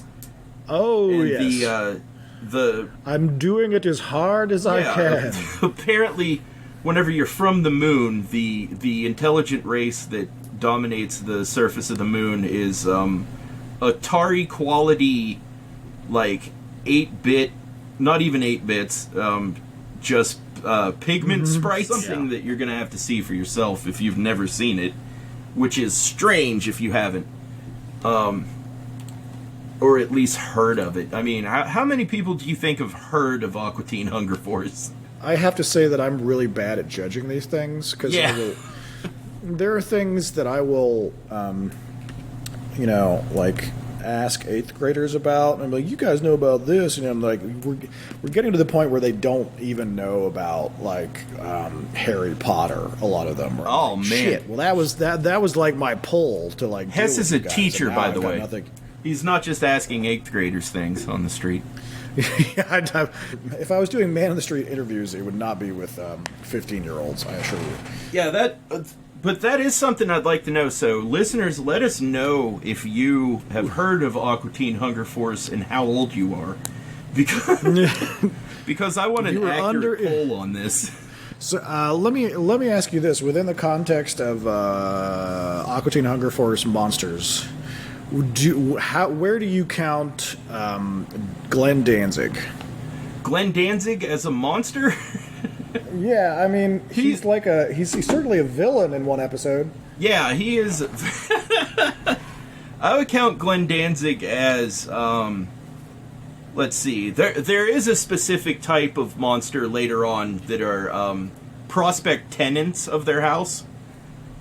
Oh, and yes. The I'm doing it as hard as I can. Apparently, whenever you're from the moon, the intelligent race that dominates the surface of the moon is Atari quality, like 8-bit, not even 8 bits, just pigment sprites. Something that you're going to have to see for yourself if you've never seen it, which is strange if you haven't, or at least heard of it. I mean, how many people do you think have heard of Aquateen Hunger Force? I have to say that I'm really bad at judging these things, because there are things that I will, like ask 8th graders about, and I'm like, you guys know about this, and I'm like, we're getting to the point where they don't even know about, like, Harry Potter, a lot of them. Oh, man. Shit. Well, that was like my pull to, like, Hess is a teacher, by the way. Nothing. He's not just asking 8th graders things on the street. If I was doing man on the street interviews, it would not be with 15-year-olds, I assure you. Yeah, but that is something I'd like to know. So, listeners, let us know if you have heard of Aquateen Hunger Force and how old you are, because I want an accurate poll on this. So let me ask you this: within the context of Aquateen Hunger Force monsters, where do you count Glenn Danzig? Glenn Danzig as a monster? Yeah, I mean, he's certainly a villain in one episode. Yeah, he is. I would count Glenn Danzig as, let's see, there is a specific type of monster later on that are prospect tenants of their house,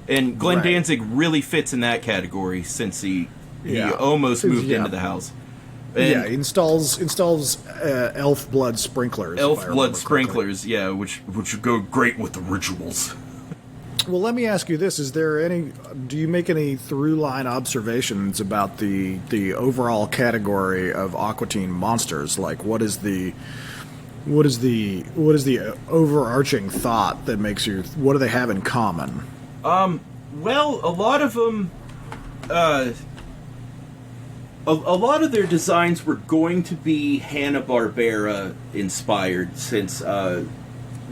and Glenn Danzig really fits in that category since he almost moved into the house. And he installs elf blood sprinklers. Elf blood sprinklers, correctly. Which would go great with the rituals. Well, let me ask you this: do you make any through-line observations about the overall category of Aquateen monsters? Like, what is the overarching thought that makes you? What do they have in common? Well, a lot of them. A lot of their designs were going to be Hanna-Barbera inspired, since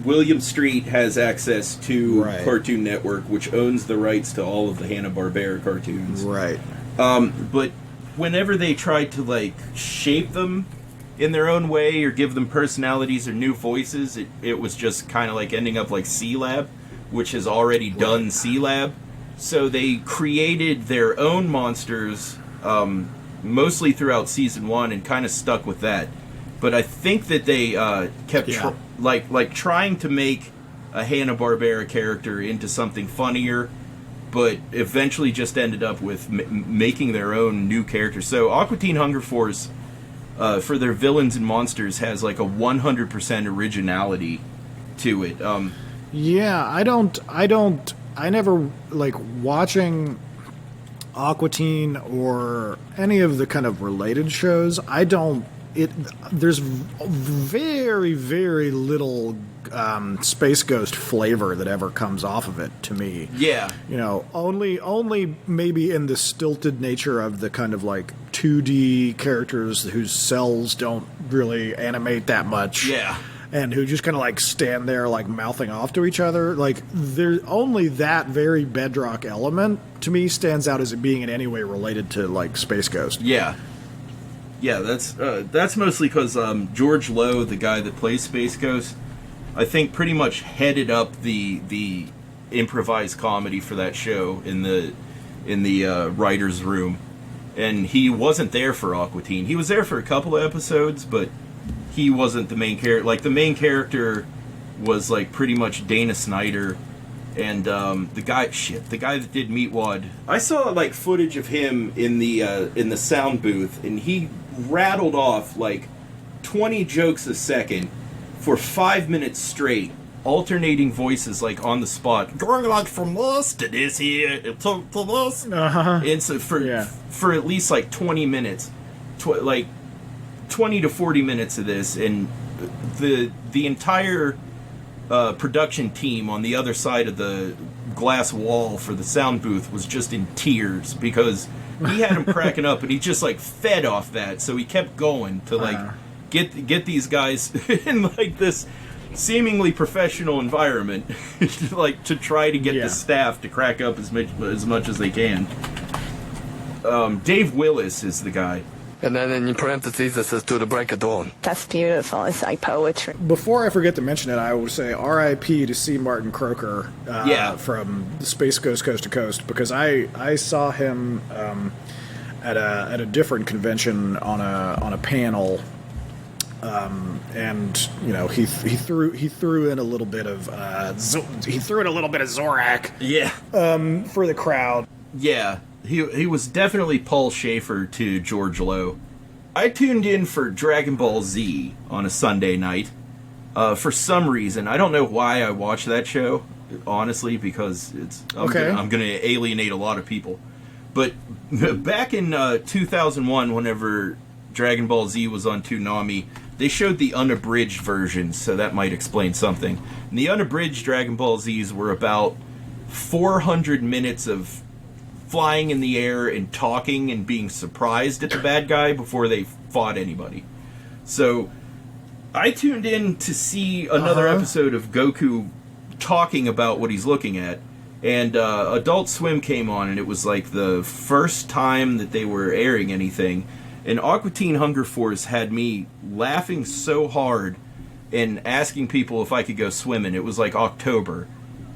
William Street has access to Cartoon Network, which owns the rights to all of the Hanna-Barbera cartoons. Right. But whenever they tried to, like, shape them in their own way or give them personalities or new voices, it was just kind of like ending up like C-Lab, which has already done C-Lab. So they created their own monsters, mostly throughout season 1, and kind of stuck with that. But I think that they kept trying to make a Hanna-Barbera character into something funnier, but eventually just ended up with making their own new character. So Aquateen Hunger Force, for their villains and monsters, has like a 100% originality to it. I never, like, watching Aquateen or any of the kind of related shows, I don't there's very, very little Space Ghost flavor that ever comes off of it to me. Yeah. You know, only maybe in the stilted nature of the kind of like 2D characters whose cells don't really animate that much. Yeah. And who just kind of like stand there like mouthing off to each other. Like there's only that very bedrock element to me stands out as it being in any way related to like Space Ghost. Yeah. Yeah, that's mostly because George Lowe, the guy that plays Space Ghost, I think pretty much headed up the improvised comedy for that show in the writer's room, and he wasn't there for Aquateen. He was there for a couple of episodes, but he wasn't the main character. Like the main character was like pretty much Dana Snyder, and the guy that did Meatwad. I saw like footage of him in the sound booth, and he rattled off like 20 jokes a second for 5 minutes straight, alternating voices like on the spot, going like from this to this here to this. And so for at least like 20 minutes, like 20 to 40 minutes of this, and the entire production team on the other side of the glass wall for the sound booth was just in tears because he had him cracking up, and he just like fed off that, so he kept going to like get these guys in like this seemingly professional environment, like to try to get the staff to crack up as much as they can. Dave Willis is the guy. And then in parentheses it says to the break of dawn. That's beautiful. It's like poetry. Before I forget to mention it, I will say R.I.P. to C. Martin Croker from Space Ghost Coast to Coast, because I saw him at a different convention on a panel, and you know he threw in a little bit of Zorak for the crowd. Yeah. He was definitely Paul Schaefer to George Lowe. I tuned in for Dragon Ball Z on a Sunday night. For some reason, I don't know why I watched that show, honestly, because I'm going to alienate a lot of people. But back in 2001, whenever Dragon Ball Z was on Toonami, they showed the unabridged version, so that might explain something. And the unabridged Dragon Ball Zs were about 400 minutes of flying in the air and talking and being surprised at the bad guy before they fought anybody. So I tuned in to see another episode of Goku talking about what he's looking at, and Adult Swim came on, and it was like the first time that they were airing anything, and Aquateen Hunger Force had me laughing so hard and asking people if I could go swimming. It was like October,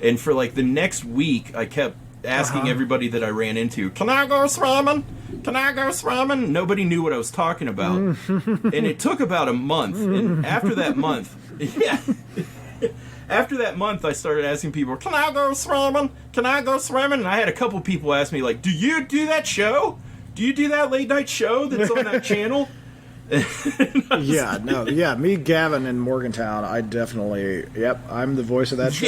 and for like the next week I kept asking everybody that I ran into, can I go swimming? Can I go swimming? Nobody knew what I was talking about. And it took about a month. And after that month, after that month, I started asking people, can I go swimming? Can I go swimming? And I had a couple people ask me, like, do you do that show? Do you do that late night show that's on that channel? Me, Gavin, in Morgantown, I definitely, I'm the voice of that show.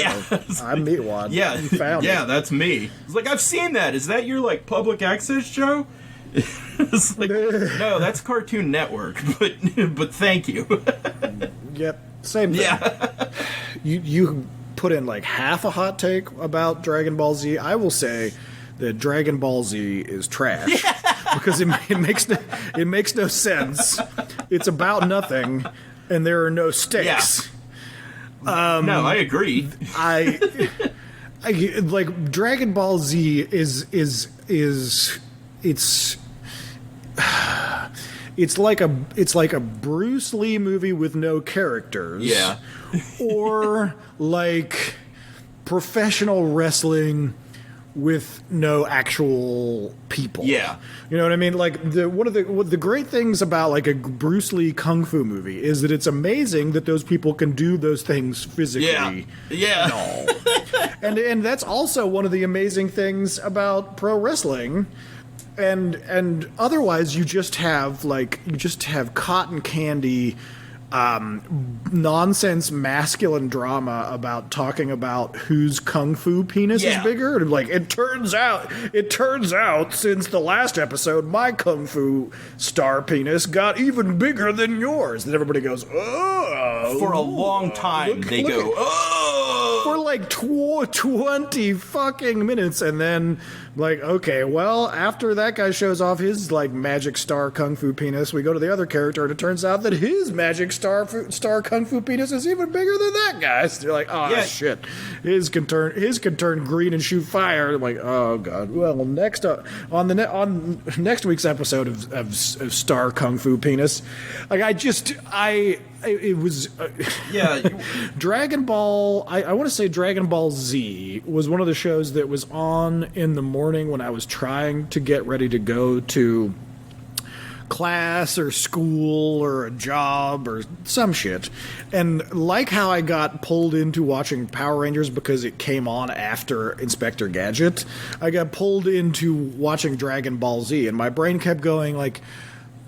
I'm Meatwad. Yeah, you found me. That's me. It's like, I've seen that. Is that your, like, public access show? It's like, no, that's Cartoon Network, but thank you. Yep, same thing. Yeah. You put in, like, half a hot take about Dragon Ball Z. I will say that Dragon Ball Z is trash. Because it makes no sense. It's about nothing, and there are no stakes. Yeah. No, I agree. I like Dragon Ball Z is it's like a Bruce Lee movie with no characters. Yeah. Or like professional wrestling with no actual people. Yeah. You know what I mean? Like one of the great things about like a Bruce Lee kung fu movie is that it's amazing that those people can do those things physically. Yeah. And all. and that's also one of the amazing things about pro wrestling. And otherwise you just have cotton candy nonsense masculine drama about talking about whose kung fu penis is bigger. And like, it turns out, since the last episode, my kung fu star penis got even bigger than yours. And everybody goes, oh. For a long time, they go, oh. For like 20 fucking minutes. And then, like, okay, well, after that guy shows off his, like, magic star kung fu penis, we go to the other character, and it turns out that his magic star kung fu penis is even bigger than that guy's. So you're like, oh, shit. His can turn green and shoot fire. I'm like, oh, God. Well, next on next week's episode of Star Kung Fu Penis, like, it was Dragon Ball. I want to say Dragon Ball Z was one of the shows that was on in the morning when I was trying to get ready to go to class or school or a job or some shit. And like how I got pulled into watching Power Rangers because it came on after Inspector Gadget, I got pulled into watching Dragon Ball Z, and my brain kept going like,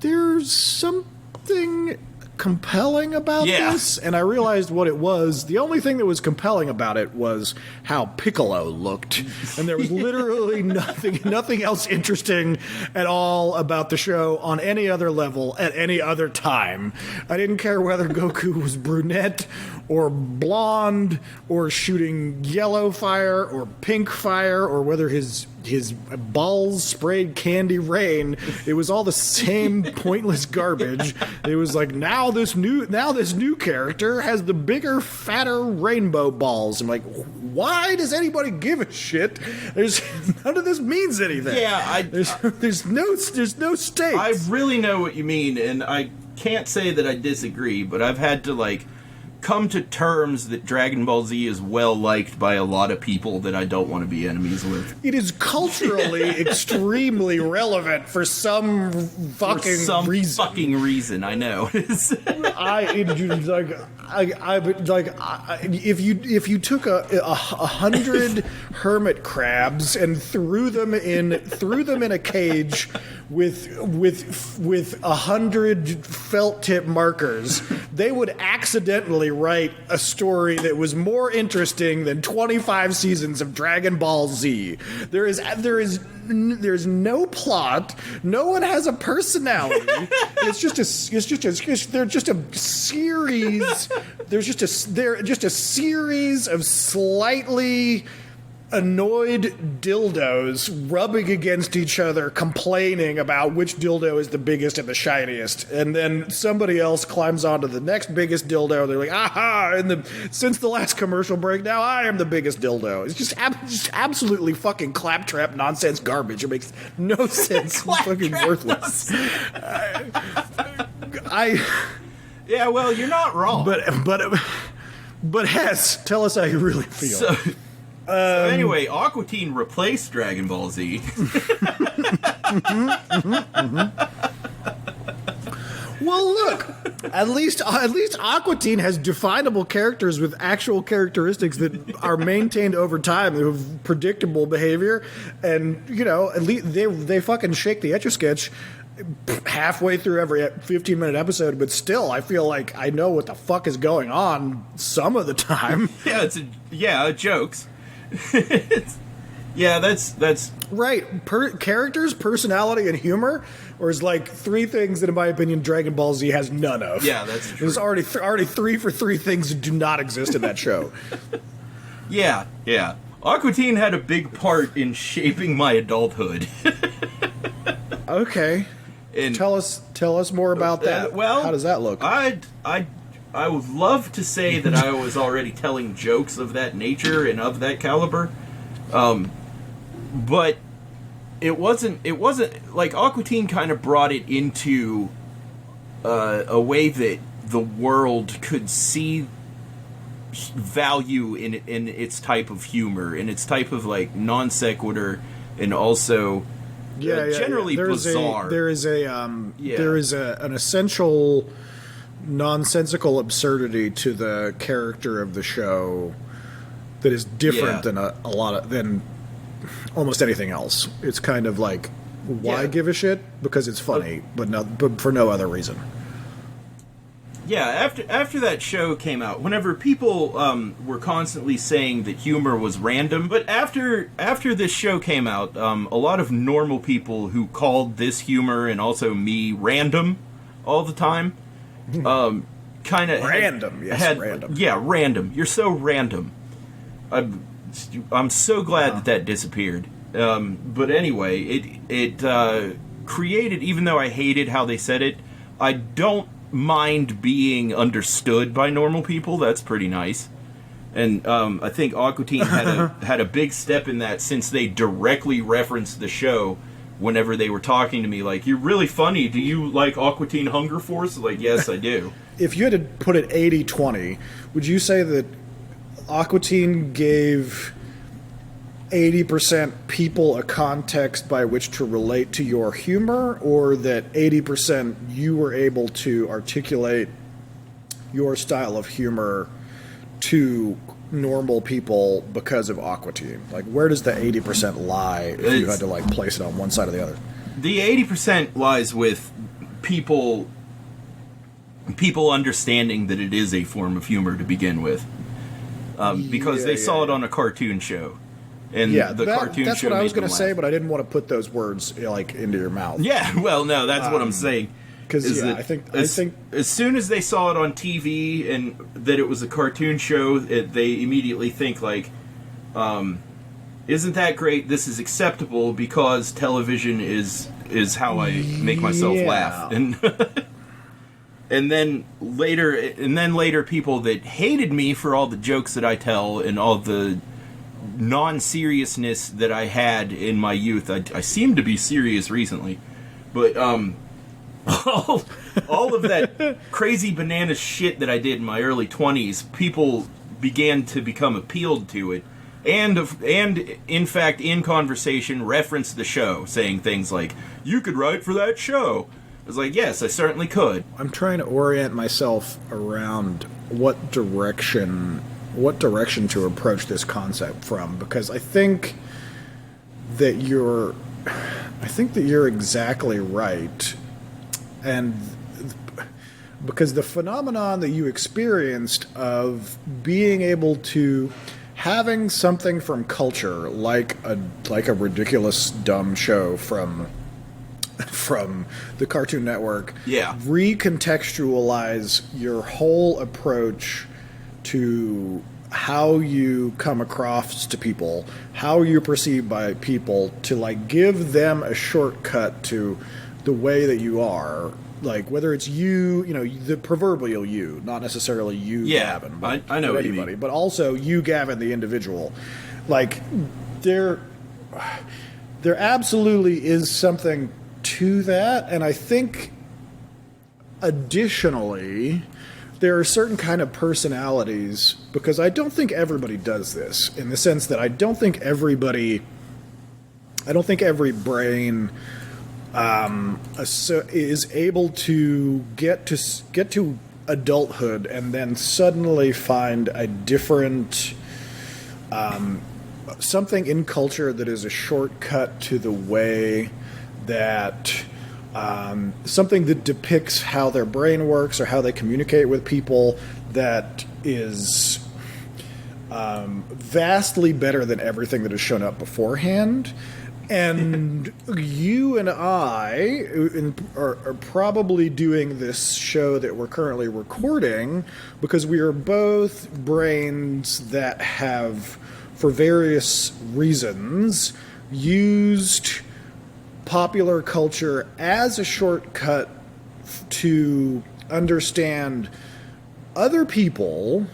there's something compelling about this, and I realized what it was. The only thing that was compelling about it was how Piccolo looked, and there was literally nothing else interesting at all about the show on any other level at any other time. I didn't care whether Goku was brunette or blonde or shooting yellow fire or pink fire or whether his balls sprayed candy rain. It was all the same pointless garbage. It was like, now this new character has the bigger, fatter rainbow balls. I'm like, why does anybody give a shit? None of this means anything. Yeah, there's no stakes. I really know what you mean, and I can't say that I disagree, but I've had to like come to terms that Dragon Ball Z is well liked by a lot of people that I don't want to be enemies with. It is culturally extremely relevant for some fucking reason. I know. If you took 100 hermit crabs and threw them in a cage with 100 felt tip markers, they would accidentally write a story that was more interesting than 25 seasons of Dragon Ball Z. There's no plot. No one has a personality. They're just a series of slightly annoyed dildos rubbing against each other, complaining about which dildo is the biggest and the shiniest, and then somebody else climbs onto the next biggest dildo. They're like, aha! And since the last commercial break, now I am the biggest dildo. It's just absolutely fucking claptrap nonsense garbage. It makes no sense. It's fucking worthless. Yeah, well, you're not wrong. But Hess, tell us how you really feel. So anyway, Aquateen replaced Dragon Ball Z. Well, look, at least Aquateen has definable characters with actual characteristics that are maintained over time, who have predictable behavior, and at least they fucking shake the Etch-a-Sketch halfway through every 15-minute episode, but still, I feel like I know what the fuck is going on some of the time. Jokes. That's right. Characters, personality, and humor, or is like three things that, in my opinion, Dragon Ball Z has none of. Yeah, that's true. There's already 3 for 3 things that do not exist in that show. Yeah. Aquateen had a big part in shaping my adulthood. Okay. And tell us more about that. Well, how does that look? I would love to say that I was already telling jokes of that nature and of that caliber, but it wasn't like Aquateen kind of brought it into a way that the world could see value in its type of humor, in its type of like non sequitur, and also generally bizarre. There is an essential nonsensical absurdity to the character of the show that is different than almost anything else. It's kind of like, why give a shit? Because it's funny, but for no other reason. after that show came out, whenever people were constantly saying that humor was random, but after this show came out, a lot of normal people who called this humor and also me random all the time, kind of random, random. Yeah, random. You're so random. I'm so glad that disappeared. But anyway, it created, even though I hated how they said it, I don't mind being understood by normal people. That's pretty nice. And I think Aquateen had a big step in that, since they directly referenced the show whenever they were talking to me, like, you're really funny. Do you like Aquateen Hunger Force? Like, yes, I do. If you had to put it 80-20, would you say that Aquateen gave 80% people a context by which to relate to your humor, or that 80% you were able to articulate your style of humor to normal people because of Aquateen? Like, where does the 80% lie if you had to, like, place it on one side or the other? The 80% lies with people understanding that it is a form of humor to begin with, because they saw it on a cartoon show. And cartoon that's show what I was going to say, but I didn't want to put those words, like, into your mouth. Yeah, well, no, that's what I'm saying. Because I think as soon as they saw it on TV and that it was a cartoon show, they immediately think, like, isn't that great? This is acceptable because television is how I make myself laugh. And and then later people that hated me for all the jokes that I tell and all the non-seriousness that I had in my youth. I seem to be serious recently, but all of that crazy bananas shit that I did in my early 20s, people began to become appealed to it, and in fact, in conversation, referenced the show, saying things like, "You could write for that show." I was like, yes, I certainly could. I'm trying to orient myself around what direction to approach this concept from, because I think that you're exactly right. And because the phenomenon that you experienced of being able to having something from culture, like a ridiculous dumb show from the Cartoon Network, recontextualize your whole approach to how you come across to people, how you're perceived by people, to, like, give them a shortcut to the way that you are, like, whether it's you, the proverbial you, not necessarily you, Gavin, but I know anybody, what you mean. But also you, Gavin, the individual. Like, there absolutely is something to that, and I think additionally there are certain kind of personalities, because I don't think everybody does this, in the sense that I don't think every brain is able to get to adulthood and then suddenly find a different something in culture that is a shortcut to the way that something that depicts how their brain works or how they communicate with people that is vastly better than everything that has shown up beforehand. And you and I are probably doing this show that we're currently recording because we are both brains that have, for various reasons, used popular culture as a shortcut to understand other people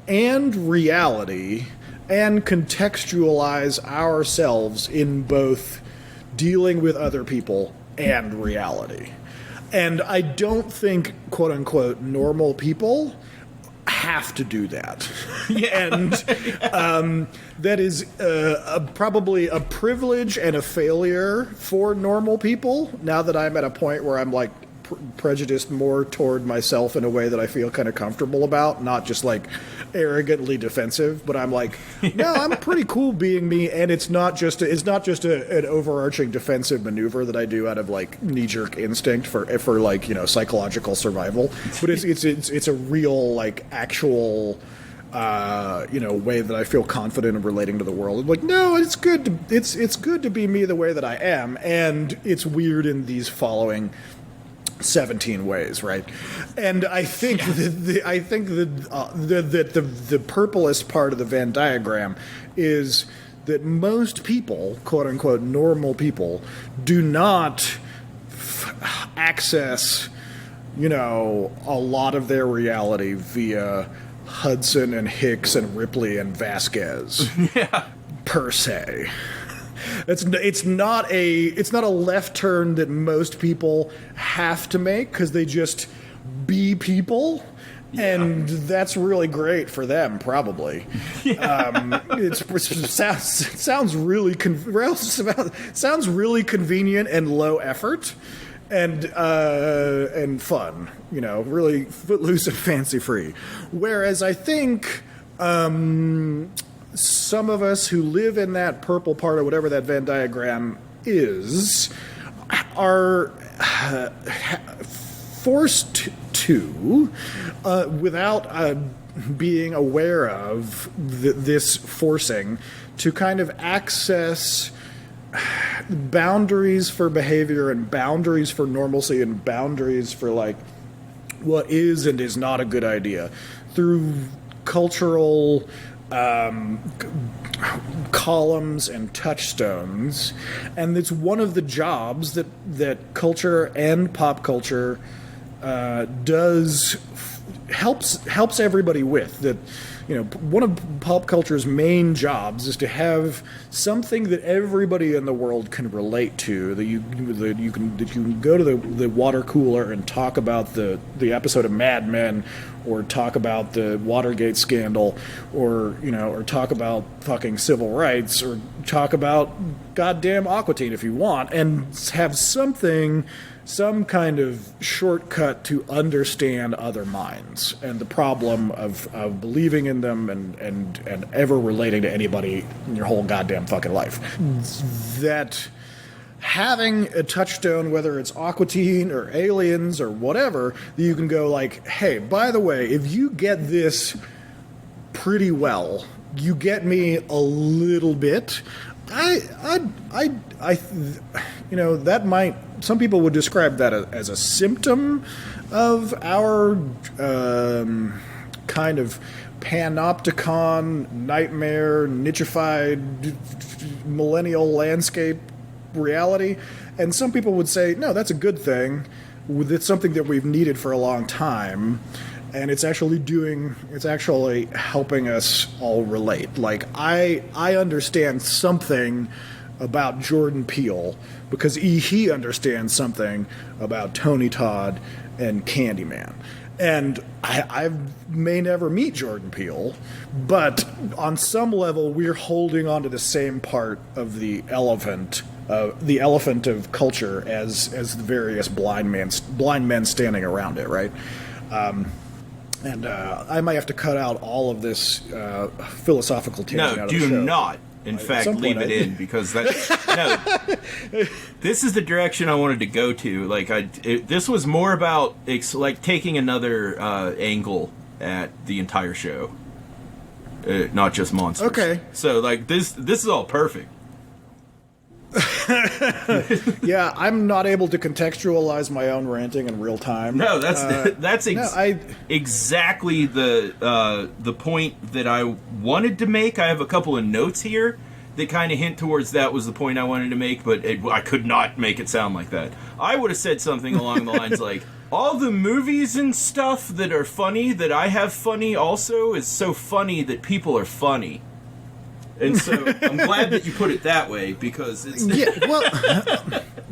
and reality and contextualize ourselves in both dealing with other people and reality. And I don't think, quote unquote, normal people have to do that. And that is probably a privilege and a failure for normal people, now that I'm at a point where I'm, like, prejudiced more toward myself in a way that I feel kind of comfortable about, not just like arrogantly defensive, but I'm like, no, I'm pretty cool being me, and it's not just an overarching defensive maneuver that I do out of like knee-jerk instinct for like, you know, psychological survival, but it's a real like actual you know, way that I feel confident in relating to the world. I'm like, no, it's good to be me the way that I am, and it's weird in these following 17 ways, right? And I think the purplest part of the Venn diagram is that most people, quote unquote normal people, do not access, you know, a lot of their reality via Hudson and Hicks and Ripley and Vasquez, per se. It's not a left turn that most people have to make because they just be people, and that's really great for them, probably. Sounds really convenient and low effort, and fun. You know, really footloose and fancy free. Whereas I think some of us who live in that purple part or whatever that Venn diagram is are forced to, without being aware of this forcing, to kind of access boundaries for behavior and boundaries for normalcy and boundaries for like what is and is not a good idea through cultural columns and touchstones, and it's one of the jobs that culture and pop culture helps everybody with. That, you know, one of pop culture's main jobs is to have something that everybody in the world can relate to. That you can go to the water cooler and talk about the episode of Mad Men, or talk about the Watergate scandal, or, you know, or talk about fucking civil rights, or talk about goddamn Aquateen if you want, and have some kind of shortcut to understand other minds and the problem of believing in them and ever relating to anybody in your whole goddamn fucking life. That having a touchstone, whether it's Aquateen or aliens or whatever, that you can go like, hey, by the way, if you get this pretty well, you get me a little bit. You know, that might, some people would describe that as a symptom of our kind of panopticon, nightmare, nichified, millennial landscape reality. And some people would say, no, that's a good thing. It's something that we've needed for a long time. And it's actually helping us all relate. Like, I understand something about Jordan Peele because he understands something about Tony Todd and Candyman. And I may never meet Jordan Peele, but on some level we're holding on to the same part of the elephant of culture as the various blind men standing around it, right? And I might have to cut out all of this philosophical tangent out of the show. No, do not. In fact, leave it in, because this is the direction I wanted to go to. Like, this was more about like taking another angle at the entire show, not just monsters. Okay. So like this is all perfect. Yeah, I'm not able to contextualize my own ranting in real time. No, that's exactly the point that I wanted to make. I have a couple of notes here that kind of hint towards that was the point I wanted to make, but I could not make it sound like that. I would have said something along the lines like, all the movies and stuff that are funny, that I have funny also, is so funny that people are funny. And so I'm glad that you put it that way, because it's...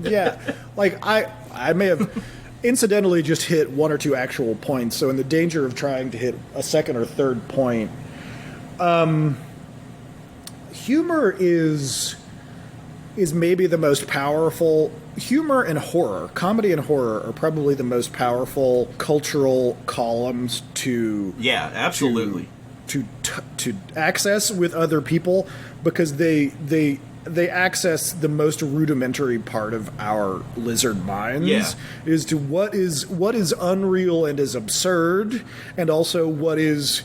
Yeah, like I may have incidentally just hit one or two actual points, so in the danger of trying to hit a second or third point, humor is maybe the most powerful. Humor and horror, comedy and horror, are probably the most powerful cultural columns to... Yeah, absolutely. to access with other people, because they access the most rudimentary part of our lizard minds, is to what is unreal and is absurd, and also what is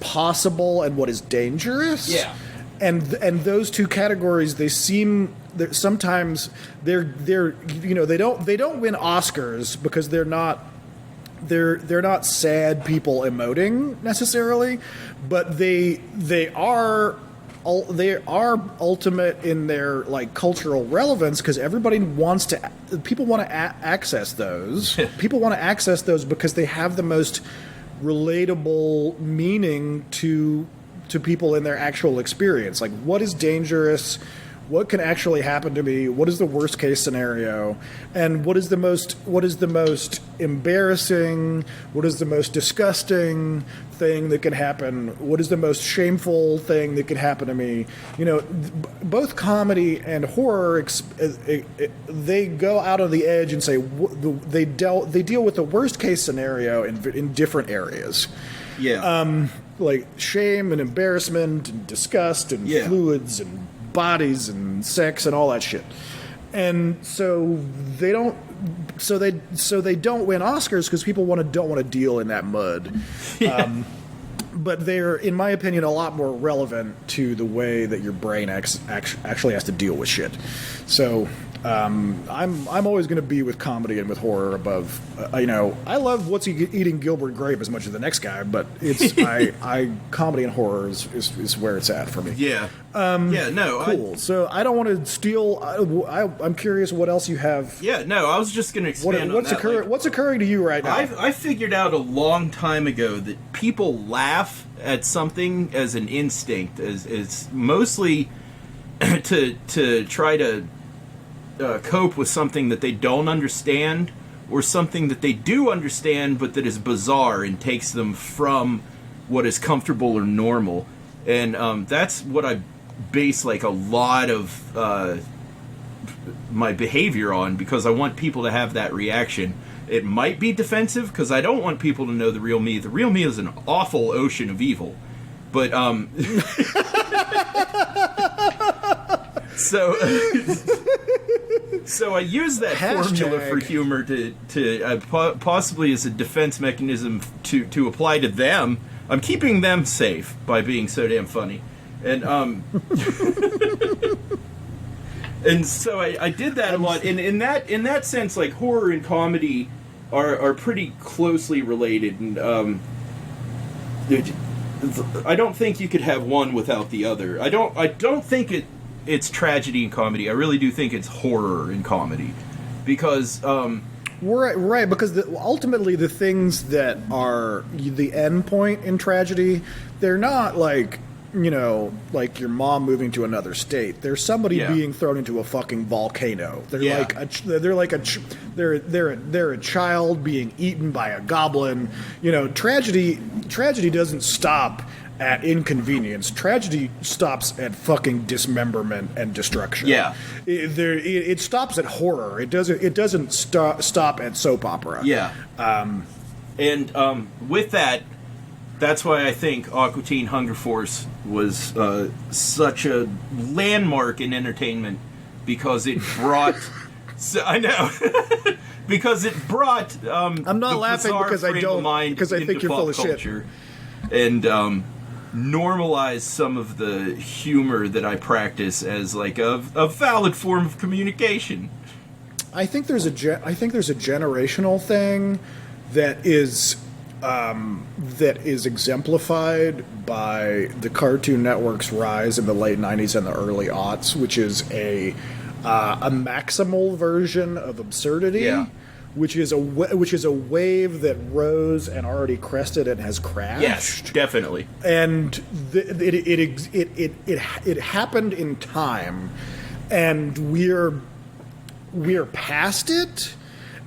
possible and what is dangerous. Yeah. And those two categories, they seem sometimes they're they don't win Oscars because they're not sad people emoting necessarily, but they are ultimate in their like cultural relevance, because people want to access those. People want to access those because they have the most relatable meaning to people in their actual experience. Like, what is dangerous? What can actually happen to me? What is the worst case scenario? And what is the most embarrassing? What is the most disgusting thing that can happen? What is the most shameful thing that could happen to me? Both comedy and horror, they go out on the edge and say they deal with the worst case scenario in different areas. Yeah. Like shame and embarrassment and disgust and fluids and bodies and sex and all that shit. And so they don't win Oscars because people don't want to deal in that mud. But they're, in my opinion, a lot more relevant to the way that your brain actually has to deal with shit. So I'm always going to be with comedy and with horror above. I love What's Eating Gilbert Grape as much as the next guy, but it's comedy and horror is where it's at for me. Yeah. Cool. So I don't want to steal. I'm curious what else you have. Yeah. No, I was just going to expand on that. What's occurring to you right now? I figured out a long time ago that people laugh at something as an instinct, as mostly to try to cope with something that they don't understand, or something that they do understand but that is bizarre and takes them from what is comfortable or normal. And that's what I base like a lot of my behavior on, because I want people to have that reaction. It might be defensive because I don't want people to know the real me. The real me is an awful ocean of evil. But So I use that formula for humor to possibly as a defense mechanism to apply to them. I'm keeping them safe by being so damn funny, and and so I did that a lot. And in that sense, like horror and comedy are pretty closely related, and I don't think you could have one without the other. I don't think it's tragedy and comedy. I really do think it's horror and comedy, because right, because ultimately the things that are the end point in tragedy, they're not like like your mom moving to another state. There's somebody being thrown into a fucking volcano. They're they're a child being eaten by a goblin. Tragedy doesn't stop at inconvenience. Tragedy stops at fucking dismemberment and destruction. Yeah, it stops at horror. It doesn't stop at soap opera. Yeah, and with that, that's why I think Aquateen Hunger Force was such a landmark in entertainment, because it brought. I know. Because it brought. I'm not laughing because I don't. Because I think you're full of shit. And normalize some of the humor that I practice as like a valid form of communication. I think there's a generational thing that is exemplified by the Cartoon Network's rise in the late 90s and the early aughts, which is a maximal version of absurdity. Yeah. Which is a wave that rose and already crested and has crashed. Yes, definitely. And it happened in time, and we're past it.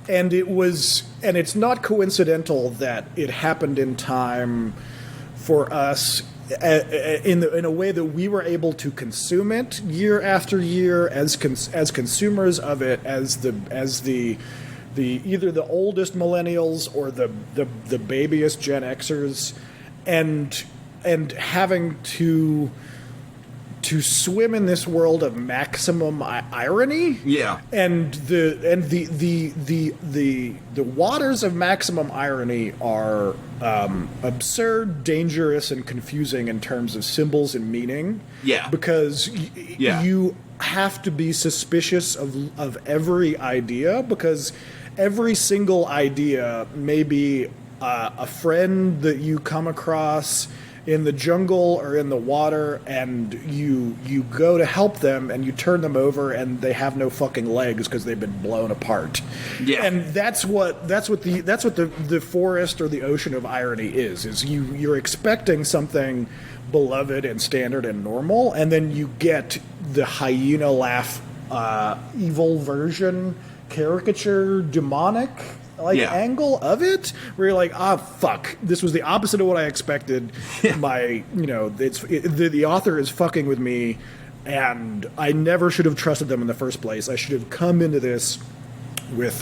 And it's not coincidental that it happened in time for us in a way that we were able to consume it year after year as consumers of it, as the either the oldest millennials or the babyest Gen Xers, and and having to swim in this world of maximum irony. Yeah. And the waters of maximum irony are absurd, dangerous, and confusing in terms of symbols and meaning. Yeah. Because you have to be suspicious of every idea, because every single idea may be a friend that you come across in the jungle or in the water, and you go to help them, and you turn them over, and they have no fucking legs because they've been blown apart. Yeah, and that's what the forest or the ocean of irony is you're expecting something beloved and standard and normal, and then you get the hyena laugh, evil version, caricature, demonic angle of it, where you're like, fuck, this was the opposite of what I expected. The author is fucking with me, and I never should have trusted them in the first place. I should have come into this with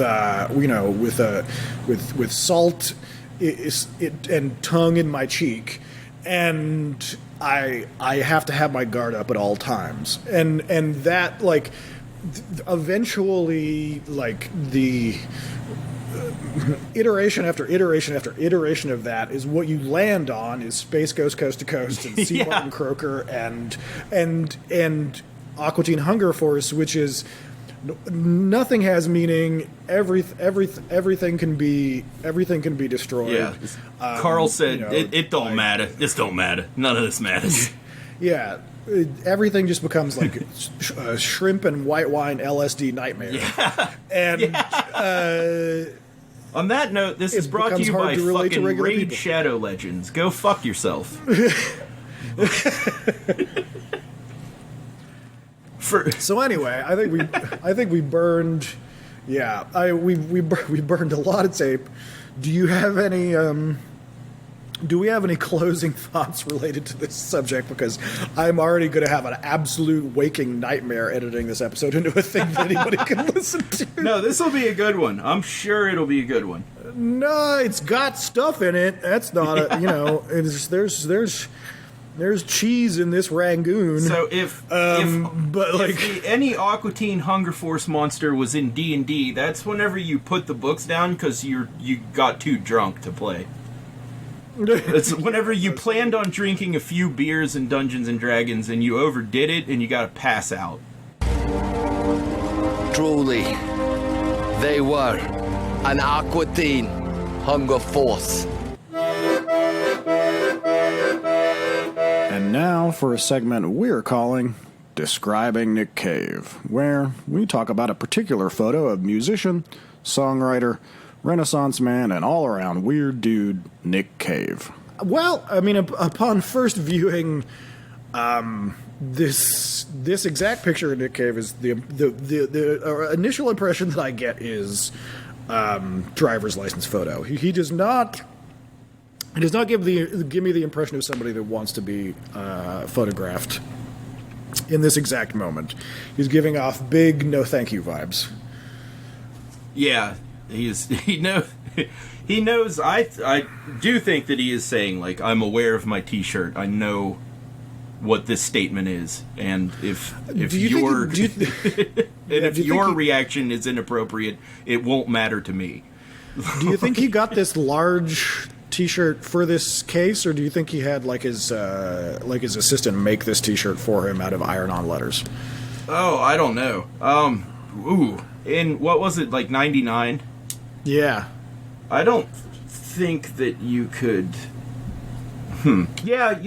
salt and tongue in my cheek, and I have to have my guard up at all times, and that eventually the iteration after iteration after iteration of that is what you land on is Space Ghost Coast to Coast and Sea Martin Croaker and Aquateen Hunger Force, which is nothing has meaning. Everything can be destroyed. Yeah. Carl said it don't matter. This don't matter. None of this matters. Yeah. Everything just becomes like a shrimp and white wine LSD nightmare. Yeah. And on that note, this is brought to you by fucking Raid Shadow Legends. Go fuck yourself. So anyway, I think we burned. Yeah, we burned a lot of tape. Do you have any? Do we have any closing thoughts related to this subject? Because I'm already going to have an absolute waking nightmare editing this episode into a thing that anybody can listen to. No, this will be a good one. I'm sure it'll be a good one. No, it's got stuff in it. That's not there's cheese in this Rangoon. So if any Aquateen Hunger Force monster was in D&D, that's whenever you put the books down because you got too drunk to play. It's whenever you planned on drinking a few beers in Dungeons and Dragons and you overdid it and you gotta pass out. Truly, they were an Aquateen Hunger Force. And now for a segment we're calling Describing Nick Cave, where we talk about a particular photo of musician, songwriter, Renaissance man, and all-around weird dude, Nick Cave. Well, I mean, upon first viewing this exact picture of Nick Cave, is the initial impression that I get is driver's license photo. He does not give me the impression of somebody that wants to be photographed in this exact moment. He's giving off big no thank you vibes. Yeah. He knows. I do think that he is saying, like, I'm aware of my T-shirt. I know what this statement is, and if your reaction is inappropriate, it won't matter to me. Do you think he got this large T-shirt for this case, or do you think he had his assistant make this T-shirt for him out of iron-on letters? Oh, I don't know. In what was it, like 99? Yeah. I don't think that you could. Yeah.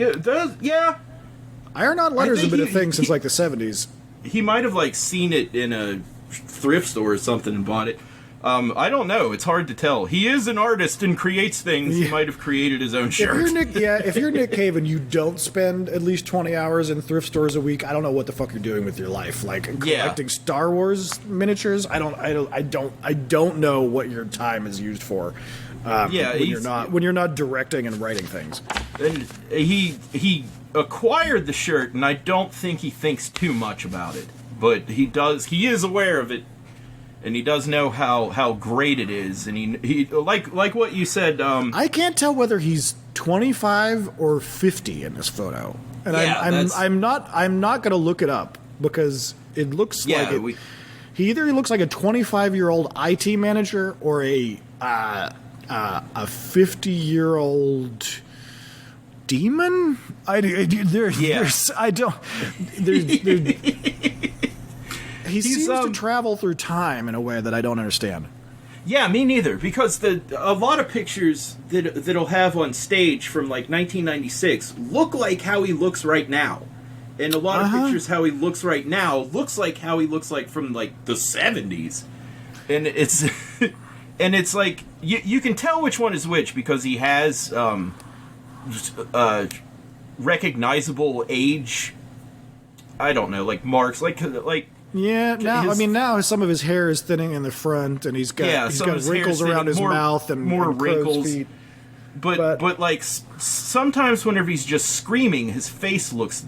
Iron-on letters have been a thing since like the 70s. He might have seen it in a thrift store or something and bought it. I don't know. It's hard to tell. He is an artist and creates things. Yeah. He might have created his own shirt. If you're Nick Cave and you don't spend at least 20 hours in thrift stores a week, I don't know what the fuck you're doing with your life. Collecting Star Wars miniatures. I don't know what your time is used for. When you're not directing and writing things. And he acquired the shirt, and I don't think he thinks too much about it. But he does. He is aware of it. And he does know how great it is, and he like what you said. I can't tell whether he's 25 or 50 in this photo, and Yeah, I'm not going to look it up because it looks like it. He either looks like a 25-year-old IT manager or a 50-year-old demon. He seems to travel through time in a way that I don't understand. Yeah, me neither. Because a lot of pictures that'll have on stage from like 1996 look like how he looks right now. And a lot of pictures how he looks right now looks like how he looks like from like the 70s. And it's and it's like you can tell which one is which because he has recognizable age, I don't know, like marks, like yeah. Now some of his hair is thinning in the front, and he's got wrinkles around his mouth and more and wrinkles. Feet. But like sometimes whenever he's just screaming, his face looks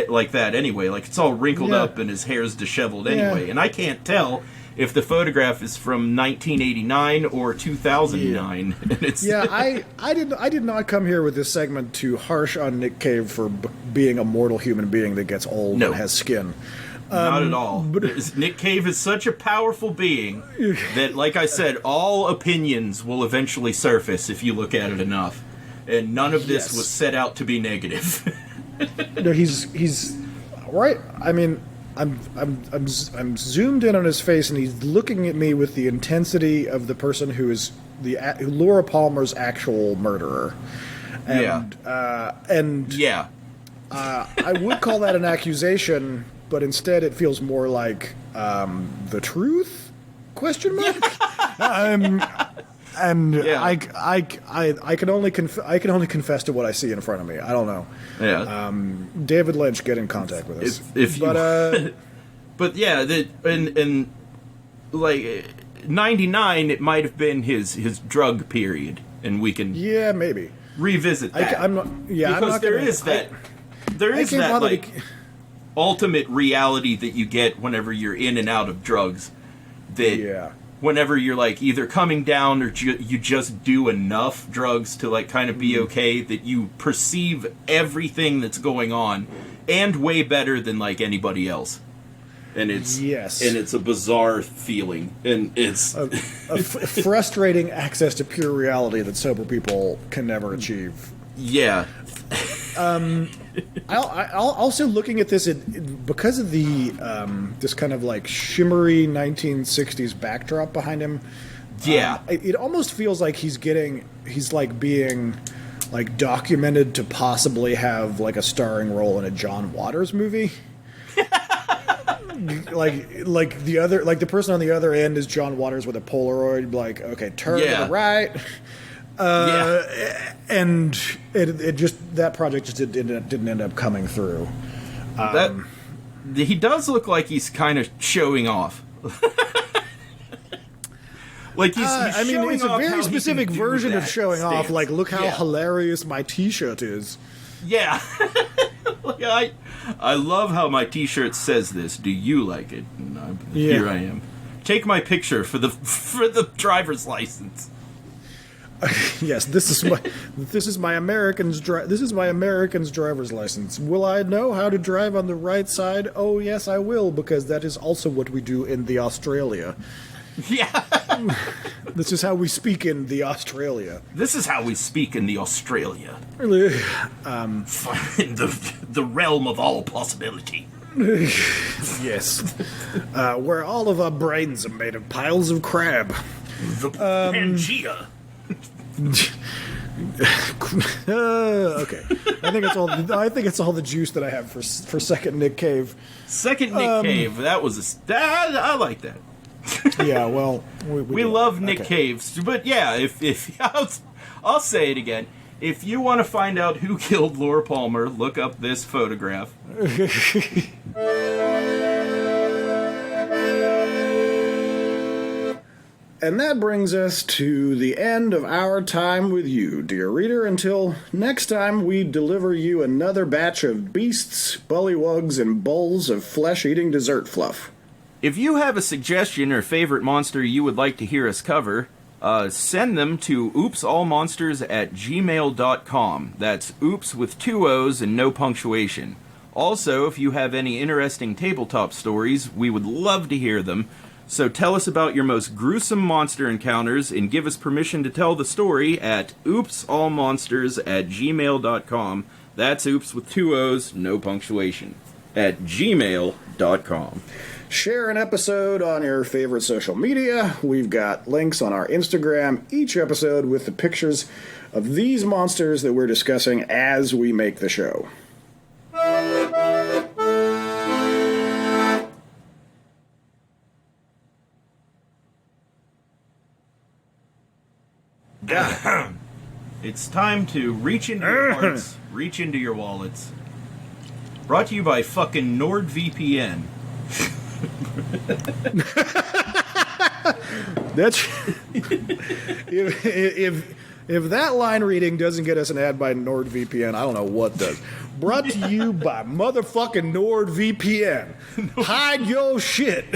like that anyway. Like it's all wrinkled up and his hair's disheveled anyway. And I can't tell if the photograph is from 1989 or 2009. And it's I did not come here with this segment to harsh on Nick Cave for being a mortal human being that gets old and has skin. Not at all. Nick Cave is such a powerful being that, like I said, all opinions will eventually surface if you look at it enough. And none of this was set out to be negative. No, he's right. I mean, I'm zoomed in on his face, and he's looking at me with the intensity of the person who is Laura Palmer's actual murderer. And, I would call that an accusation. But instead, it feels more like the truth? Question mark. I can only confess to what I see in front of me. I don't know. Yeah. David Lynch, get in contact with us. But yeah, and like 99, it might have been his drug period, and we can maybe revisit that. I'm not because there is that like ultimate reality that you get whenever you're in and out of drugs, that whenever you're like either coming down or you just do enough drugs to like kind of be okay, that you perceive everything that's going on and way better than like anybody else. And it's a bizarre feeling, and it's a frustrating access to pure reality that sober people can never achieve. Yeah. I'll also looking at this because of the this kind of like shimmery 1960s backdrop behind him. Yeah, it almost feels like he's being like documented to possibly have like a starring role in a John Waters movie. like the person on the other end is John Waters with a Polaroid. Like, okay, turn to the right. And it just that project just didn't end up coming through. He does look like he's kind of showing off. Like he's I mean, showing it's a off very how specific version of showing stance. off. Like, look how hilarious my T-shirt is. Yeah. Like, I love how my T-shirt says this. Do you like it? And here I am. Take my picture for the driver's license. Yes, this is my American's driver's license. Will I know how to drive on the right side? Oh yes, I will, because that is also what we do in the Australia. Yeah. This is how we speak in the Australia. This is how we speak in the Australia. Really? In the realm of all possibility. Yes. Where all of our brains are made of piles of crab. The Pangea. Okay. I think it's all the juice that I have for second Nick Cave. Second Nick Cave. That was I like that. Yeah, well, we love Nick Caves, but yeah, if I'll say it again. If you want to find out who killed Laura Palmer, look up this photograph. And that brings us to the end of our time with you, dear reader. Until next time, we deliver you another batch of beasts, bullywugs, and bowls of flesh-eating dessert fluff. If you have a suggestion or favorite monster you would like to hear us cover, send them to oopsallmonsters@gmail.com. That's oops with 2 O's and no punctuation. Also, if you have any interesting tabletop stories, we would love to hear them. So tell us about your most gruesome monster encounters and give us permission to tell the story at oopsallmonsters@gmail.com. That's oops with 2 O's, no punctuation, at gmail.com. Share an episode on your favorite social media. We've got links on our Instagram, each episode with the pictures of these monsters that we're discussing as we make the show. It's time to reach into your hearts, reach into your wallets. Brought to you by fucking NordVPN. That's if that line reading doesn't get us an ad by NordVPN, I don't know what does. Brought to you by motherfucking NordVPN. Hide your shit.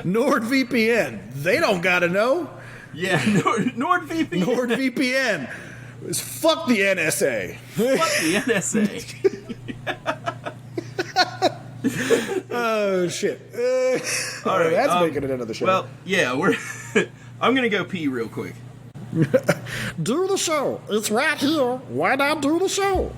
NordVPN. They don't gotta know. Yeah, NordVPN. NordVPN. Fuck the NSA. Fuck the NSA. Oh shit! All right, that's making it into the show. Well, yeah, we're. I'm gonna go pee real quick. Do the show. It's right here. Why not do the show?